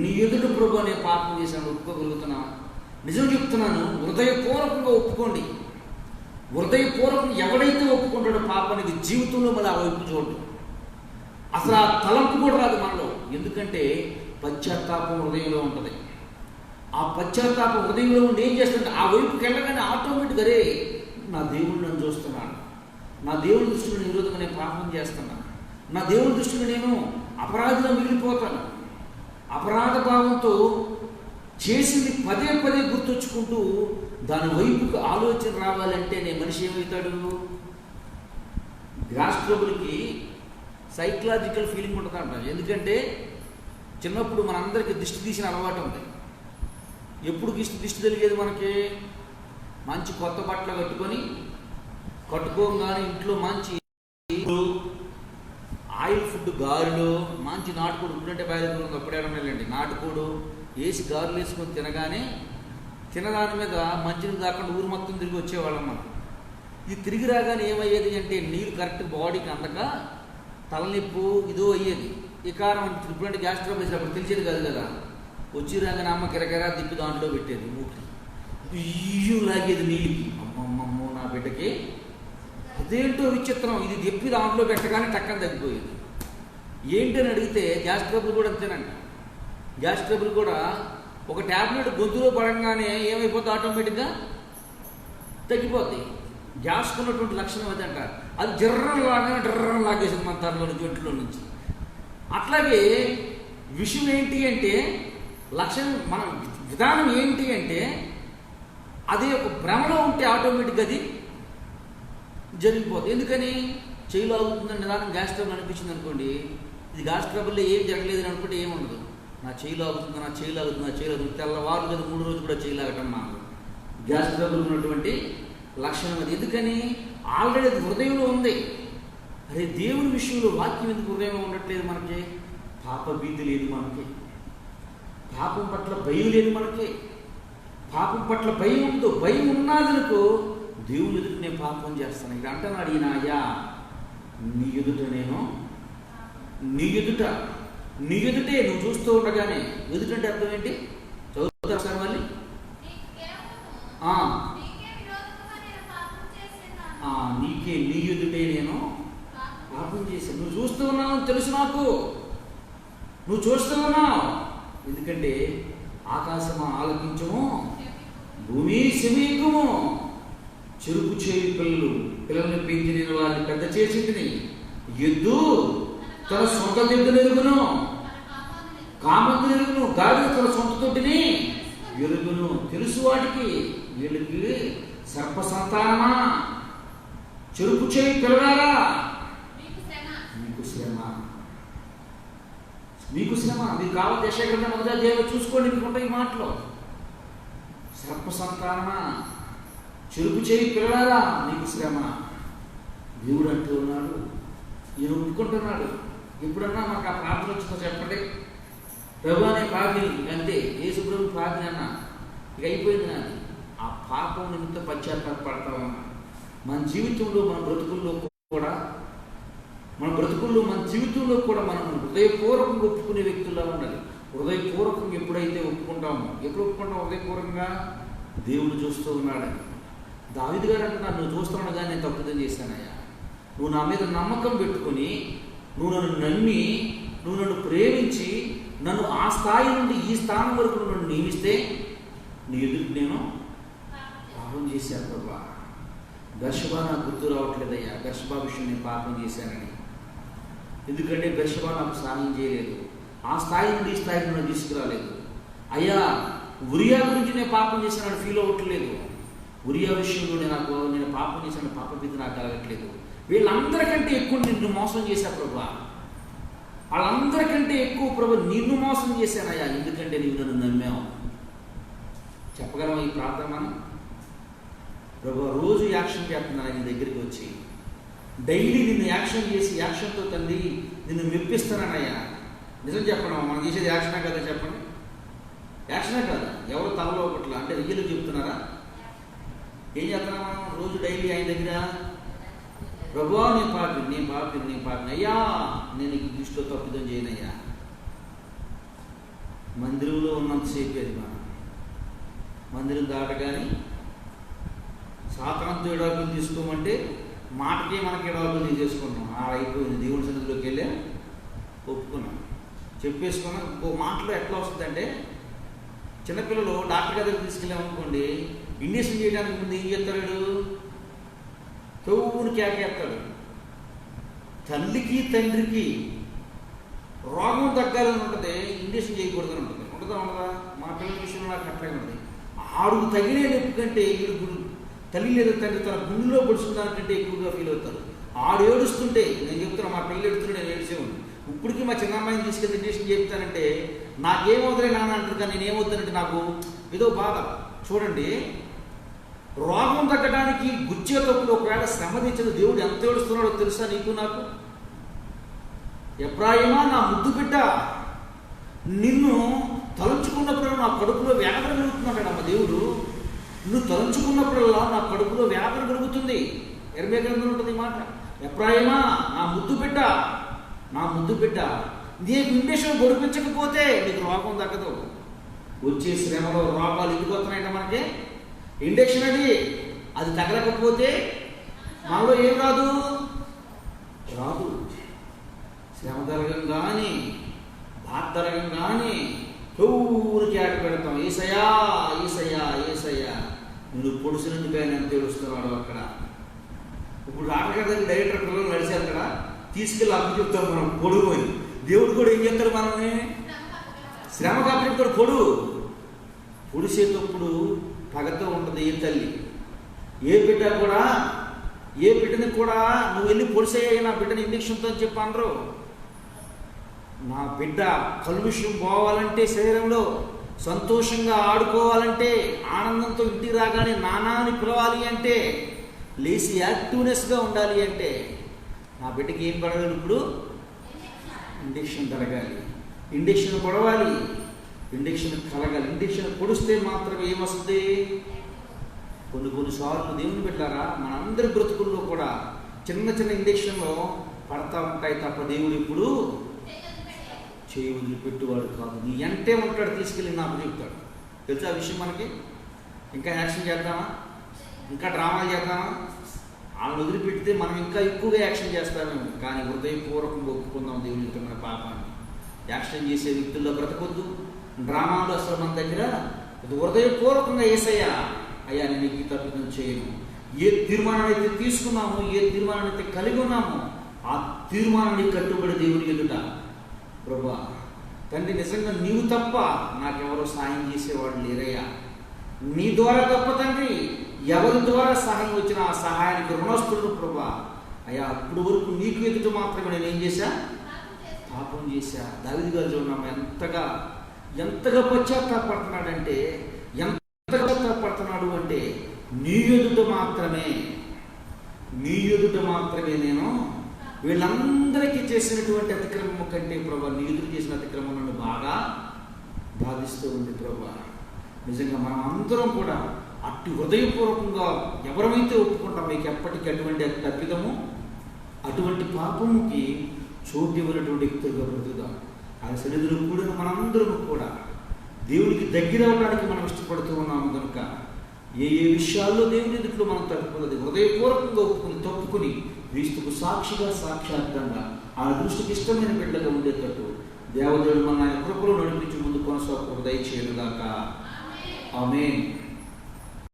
నీ ఎదుటి ప్రభు నేను పాపం చేశాను, ఒప్పుకోగలుగుతున్నా? నిజం చెప్తున్నాను, హృదయపూర్వకంగా ఒప్పుకోండి. హృదయపూర్వకంగా ఎవడైతే ఒప్పుకుంటాడో పాపానికి జీవితంలో మళ్ళీ ఆ వైపు చూడటం అసలు ఆ తలంపు కూడా రాదు మనలో. ఎందుకంటే పశ్చాత్తాపం హృదయంలో ఉంటుంది. ఆ పశ్చాత్తాపం హృదయంలో ఉండి ఏం చేస్తుంటే ఆ వైపుకి వెళ్ళగానే ఆటోమేటిక్గా రే నా దేవుడు నన్ను చూస్తున్నాడు, నా దేవుడి దృష్టిలో నేను విరోధంగా నేను పాపం చేస్తున్నాను, నా దేవుడి దృష్టిలో నేను అపరాధిగా మిగిలిపోతాను. అపరాధ భావంతో చేసింది పదే పదే గుర్తొచ్చుకుంటూ దాని వైపుకు ఆలోచన రావాలంటే నేను మనిషి ఏమవుతాడు? గ్రాస్ ట్రబుల్కి సైకలాజికల్ ఫీలింగ్ ఉంటుంది అంట. ఎందుకంటే చిన్నప్పుడు మనందరికీ దిష్టి తీసిన అలవాటు ఉంది. ఎప్పుడు దిష్టి తెలియదు మనకి? మంచి కొత్త బట్టలు కట్టుకోగానే ఇంట్లో మంచి ఆయిల్ ఫుడ్, గారెలు, మంచి నాటుకోడు, ఇప్పుడంటే బయలుదేరి అప్పుడేయడం వెళ్ళండి, నాటుకోడు వేసి గారెలు వేసుకొని తినగానే తినదాని మీద మంచినీళ్ళు దాకుండా ఊరు మొత్తం తిరిగి వచ్చేవాళ్ళం మనం. ఇది తిరిగి రాగానే ఏమయ్యేది అంటే నీళ్ళు కరెక్ట్ బాడీకి అందక తలనొప్పు ఇదో అయ్యేది. ఈ కారణం ఇప్పుడంటే గ్యాస్ ట్రబుల్ వేసినప్పుడు తెలిసేది కాదు కదా. వచ్చి రాగానే అమ్మ కిరకిరా తిప్పి దాంట్లో పెట్టేది, మూకి బియ్యు లాగేది నీళ్ళకి. అమ్మమ్మమ్మో నా బిడ్డకి అదేంటో విచిత్రం, ఇది తిప్పి దాంట్లో పెట్టగానే టక్కన తగ్గిపోయేది. ఏంటని అడిగితే గ్యాస్ ట్రబుల్ కూడా అంతేనండి. గ్యాస్ ట్రబుల్ కూడా ఒక ట్యాబ్లెట్ గొంతులో పడంగానే ఏమైపోతుంది? ఆటోమేటిక్గా తగ్గిపోద్ది. గ్యాస్కు ఉన్నటువంటి లక్షణం అదంట. అది డ్రర్రం లాగేసింది మన తరలో జొంట్లో నుంచి. అట్లాగే విషయం ఏంటి అంటే లక్షణం, మన విధానం ఏంటి అంటే అది ఒక భ్రమలో ఉంటే ఆటోమేటిక్గా అది జరిగిపోతుంది. ఎందుకని? చెయ్యిలో అవుతుందని నిదానం గ్యాస్ ట్రబుల్ అనిపించింది అనుకోండి, ఇది గ్యాస్ ట్రబుల్లో ఏం జరగలేదు అని అనుకుంటే ఏముండదు. నా చెయ్యిలో అవుతుంది, నా చెయ్యిలో అవుతుంది, నా చెయ్యిలో అవుతుంది, తెల్లవారు కదా 3 రోజులు కూడా చెయ్యిలాగటం మాకు గ్యాస్ ట్రబుల్ ఉన్నటువంటి లక్షణం అది. ఎందుకని? ఆల్రెడీ అది హృదయంలో ఉంది. అరే దేవుని విషయంలో వాక్యం ఎందుకు హృదయంలో ఉండట్లేదు మనకి? పాప భీతి లేదు మనకి, పాపం పట్ల భయం లేదు మనకి. పాపం పట్ల భయం ఉందో, భయం ఉన్నదనుకో దేవుని ఎదుట నేను పాపం చేస్తాను. ఇక్కడ అంటున్నాడు ఈయన, అయ్యా నీ ఎదుటే నువ్వు చూస్తూ ఉండగానే, ఎదుటంటే అర్థం ఏంటి? చదువుతారు సార్ మళ్ళీ. నీ ఎదుటే నేను పాపం చేశాను. నువ్వు చూస్తూ ఉన్నావు తెలుసు నాకు, నువ్వు చూస్తూ ఉన్నావు. ఎందుకంటే ఆకాశమా ఆలకించము, భూమి శమీకము, చెరుకు చేయి పిల్లల్ని పెంచిన వారిని పెద్ద చేసింది. ఎద్దు తన సొంత దిద్దును ఎరుగును, కామందును ఎరుగును, గాడిద తన సొంత తొట్టిని ఎరుగును. తెలుసు వాటికి, వీళ్ళకి సర్ప సంతానమా, చెరుపు చేయి పిల్లలారా, మీకు శ్రమ, మీకు శ్రమ. మీకు కావాలి యెషయా మొదటి అధ్యాయంలో చూసుకోండి, మీకు ఉంటాయి ఈ మాటలు. సర్ప సంతానమా, చెరుపు చేయి పిల్లలారా, మీకు శ్రమ. దేవుడు అంటూ ఉన్నాడు, ఈయన ఒప్పుకుంటున్నాడు. ఎప్పుడన్నా మాకు ఆ ప్రార్థన వచ్చిందో చెప్పండి. ప్రభు అనే ప్రార్థన అంతే, యేసు ప్రభు ప్రార్థన అన్నా ఇక అయిపోయింది. నాది ఆ పాపం నిమిత్తం పశ్చాత్తాపడతా ఉన్నా. మన జీవితంలో, మన బ్రతుకుల్లో కూడా, మన జీవితంలో కూడా మనం హృదయపూర్వకంగా ఒప్పుకునే వ్యక్తుల్లో ఉండాలి. హృదయపూర్వకంగా ఎప్పుడైతే ఒప్పుకుంటామో, ఎప్పుడు ఒప్పుకుంటాం హృదయపూర్వకంగా? దేవుడు చూస్తూ ఉన్నాడని. దావీదు గారు అంటున్నారు, నువ్వు చూస్తున్నాడు కానీ నేను తప్పుదం చేశానయ్యా. నువ్వు నా మీద నమ్మకం పెట్టుకొని, నువ్వు నన్ను నమ్మి, నువ్వు నన్ను ప్రేమించి, నన్ను ఆ స్థాయి నుండి ఈ స్థానం వరకు నన్ను నియమిస్తే నీ ఎదురు నేను పాపం చేశాను ప్రభా. బెర్షెబా నాకు గుర్తు రావట్లేదయ్యా, బెర్షెబా విషయం నేను పాపం చేశానని. ఎందుకంటే బెర్షెబా నాకు సహాయం చేయలేదు, ఆ స్థాయి నుండి ఈ స్థాయికి నన్ను తీసుకురాలేదు. అయ్యా ఉరియా గురించి నేను పాపం చేశానని ఫీల్ అవ్వట్లేదు. ఉరియా విషయంలో నేను పాపం చేశాను, పాప భీతి నాకు కలగట్లేదు. వీళ్ళందరికంటే ఎక్కువ నిన్ను మోసం చేశా ప్రభా, వాళ్ళందరికంటే ఎక్కువ ప్రభు నిన్ను మోసం చేశానయ్యా, ఎందుకంటే నీవు నన్ను నమ్మావు. చెప్పగలమా ఈ ప్రార్థన మనం? ప్రభు రోజు యాక్షన్ చేస్తున్నాను నీ దగ్గరికి వచ్చి, డైలీ నిన్ను యాక్షన్ చేసి, యాక్షన్తో తండ్రి నిన్ను మెప్పిస్తానయ్యా. నిజం చెప్పండి, మనం చేసేది యాక్షనే కదా? చెప్పండి, యాక్షనే కదా? ఎవరు తలలో ఒకట్లా అంటే రియల్ చెప్తున్నారా? ఏం చేస్తున్నాం మనం రోజు డైలీ ఆయన దగ్గర? ప్రభువా నేను పాపిని అయ్యా, నేను ఈ దృష్టిలో తప్పిదం చేయనయ్యా. మందిరంలో ఉన్నంతసేపు అది మనం మందిరం దాటగాని సాతానుతో ఎడాకులు తీసుకోమంటే మాటకి మనకి ఎడాకులు తీసేసుకున్నాం. అయిపోయింది. దేవుని సన్నిధిలోకి వెళ్ళా, ఒప్పుకున్నాం, చెప్పేసుకున్నాం. ఇంకో మాటలో ఎట్లా వస్తుందంటే, చిన్నపిల్లలు డాక్టర్ దగ్గరికి తీసుకెళ్ళామనుకోండి, ఇంజక్షన్ చేయడానికి ముందు ఏం చేస్తాడు? తవ్వుని కేకేస్తాడు. తల్లికి తండ్రికి రోగం తగ్గాలని ఉంటుంది, ఇంజక్షన్ చేయకూడదని ఉంటుంది. ఉండదా? మా పిల్లల విషయంలో నాకు అట్లే ఉంటుంది. ఆడు తగిలే నొప్పి కంటే వీడు తల్లి లేదా తండ్రి తన గుండెలో పొడుచుకున్న దానికంటే ఎక్కువగా ఫీల్ అవుతారు. ఆడు ఏడుస్తుంటే, నేను చెప్తున్నా, మా పిల్లలు ఏడుస్తుంటే నేను ఏడ్చేవాడు. ఇప్పటికీ మా చిన్న అమ్మాయిని తీసుకెళ్ళి ఇంజక్షన్ చెప్తానంటే నాకేమవుతుంది నాన్న అంటారు, కానీ నేనేమవుతానంటే నాకు ఏదో బాధ. చూడండి, రోగం తగ్గడానికి గుచ్చే తప్పులు ఒకవేళ శ్రమ తెచ్చిన దేవుడు ఎంత ఏడుస్తున్నాడో తెలుసా నీకు నాకు? ఎఫ్రాయిమా నా ముద్దు బిడ్డ, నిన్ను తలంచుకున్నప్పుడు నా కడుపులో వేదన కలుగుతున్నాడు అమ్మ దేవుడు. నువ్వు తలంచుకున్నప్పుడల్లా నా కడుపులో వేదన కలుగుతుంది. ఎర్మే గ్రంథంలో ఉంటుంది ఈ మాట. ఎఫ్రాయిమా నా ముద్దు బిడ్డ, నీకు ఇంజక్షన్ గొడిపించకపోతే నీకు రోగం తగ్గదు. వచ్చే శ్రమలో రోగాలు ఎందుకు వస్తున్నాయంటే మనకి ఇంజక్షన్ అది తగలకపోతే మనలో ఏం రాదు. శ్రమ తరగం కానీ బాధ తరగం కానీ ఊరికి ఆట పెడతాం, ఏసయ్యా నువ్వు పొడుసునందుకు ఆయన ఎంత ఏడుస్తున్నాడు అక్కడ. ఇప్పుడు డాక్టర్ గారి దగ్గర డైరెక్టర్ పిల్లలు నడిచారు అక్కడ, తీసుకెళ్ళి అప్పు చెప్తాం మనం పొడుగు అని. దేవుడు కూడా ఏం చెప్తాడు మనల్ని? శ్రమ కాపుతాడు. పొడిసేటప్పుడు పగతో ఉంటుంది ఏ తల్లి. ఏ బిడ్డని కూడా నువ్వు వెళ్ళి పొడిసేయ నా బిడ్డని ఇంజక్షన్తో అని చెప్పి అనరు. నా బిడ్డ కలుషం పోవాలంటే, శరీరంలో సంతోషంగా ఆడుకోవాలంటే, ఆనందంతో ఇంటికి రాగానే నానాని పిలవాలి అంటే, లేచి యాక్టివ్నెస్గా ఉండాలి అంటే, నా బిడ్డకి ఏం పడగలరు? ఇప్పుడు ఇంజక్షన్ జరగాలి, ఇంజక్షన్ పొడవాలి, ఇంజక్షన్ కలగాలి. ఇంజక్షన్ పొడిస్తే మాత్రమే ఏమొస్తుంది? కొన్నిసార్లు దేవుని బిడ్డలారా, మనందరి బ్రతుకుల్లో కూడా చిన్న ఇంజక్షన్లో పడతా ఉంటాయి తప్ప దేవుడు ఇప్పుడు చేయి వదిలిపెట్టువాడు కాదు. నీ ఎంటే ఉంటాడు, తీసుకెళ్ళి నాకు చెప్తాడు. తెలుసా ఆ విషయం మనకి? ఇంకా యాక్షన్ చేద్దామా? ఇంకా డ్రామాలు చేద్దామా? వాళ్ళని వదిలిపెడితే మనం ఇంకా ఎక్కువగా యాక్షన్ చేస్తామేమో. కానీ హృదయపూర్వకంగా ఒప్పుకుందాం దేవుని యొక్క మన పాపాన్ని. యాక్షన్ చేసే వ్యక్తుల్లో బ్రతకొద్దు. డ్రామాలు అసలు మన దగ్గర హృదయపూర్వకంగా యేసయ్యా అయ్యా నేను ఈ తప్పిదం చేయను. ఏ తీర్మానాన్ని అయితే తీసుకున్నామో, ఏ తీర్మానాన్ని అయితే కలిగి ఉన్నామో, ఆ తీర్మానాన్ని కట్టుబడి దేవుని ఎదుట, ప్రభువా తండ్రి నిజంగా నీవు తప్ప నాకెవరో సాయం చేసేవాడు లేరయ్యా, నీ ద్వారా తప్ప తండ్రి ఎవరి ద్వారా సహాయం వచ్చినా ఆ సహాయానికి రుణస్తుడు ప్రభా. అయ్యా అప్పుడు వరకు నీకు ఎదుట మాత్రమే నేను ఏం చేశా? పాపం చేశా. దావీదు గారు చూడమ్మా ఎంతగా పశ్చాత్తాపడుతున్నాడంటే, ఎంతగా పశ్చాత్తాపడుతున్నాడు అంటే నీ ఎదుట మాత్రమే నేను వీళ్ళందరికీ చేసినటువంటి అతిక్రమం కంటే ప్రభా నీ ఎదురు చేసిన అతిక్రమం నన్ను బాగా బాధిస్తూ ఉంది ప్రభా. నిజంగా మనం అందరం కూడా అట్టి హృదయపూర్వకంగా ఎవరైతే ఒప్పుకుంటాం మీకు ఎప్పటికీ అటువంటి తప్పిదము అటువంటి పాపముకి చోటు ఇవ్వనటువంటి వ్యక్తులుగా బ్రతుకుదాం. ఆ సన్నిధిలో కూడా మనందరం కూడా దేవుడికి దగ్గర అవడానికి మనం ఇష్టపడుతూ ఉన్నాము కనుక ఏ విషయాల్లో దేవుని ఎదుట్లో మనం తప్పుకున్నది హృదయపూర్వకంగా ఒప్పుకుని తప్పుకుని క్రీస్తుకు సాక్షిగా సాక్షాత్తంగా ఆ దృష్టికి ఇష్టమైన బిడ్డగా ఉండేటట్టు దేవదేవుడు మన ఆయన కృపలో నడిపించి ముందు కొనసాగు దయచేయుగాక. ఆమేన్.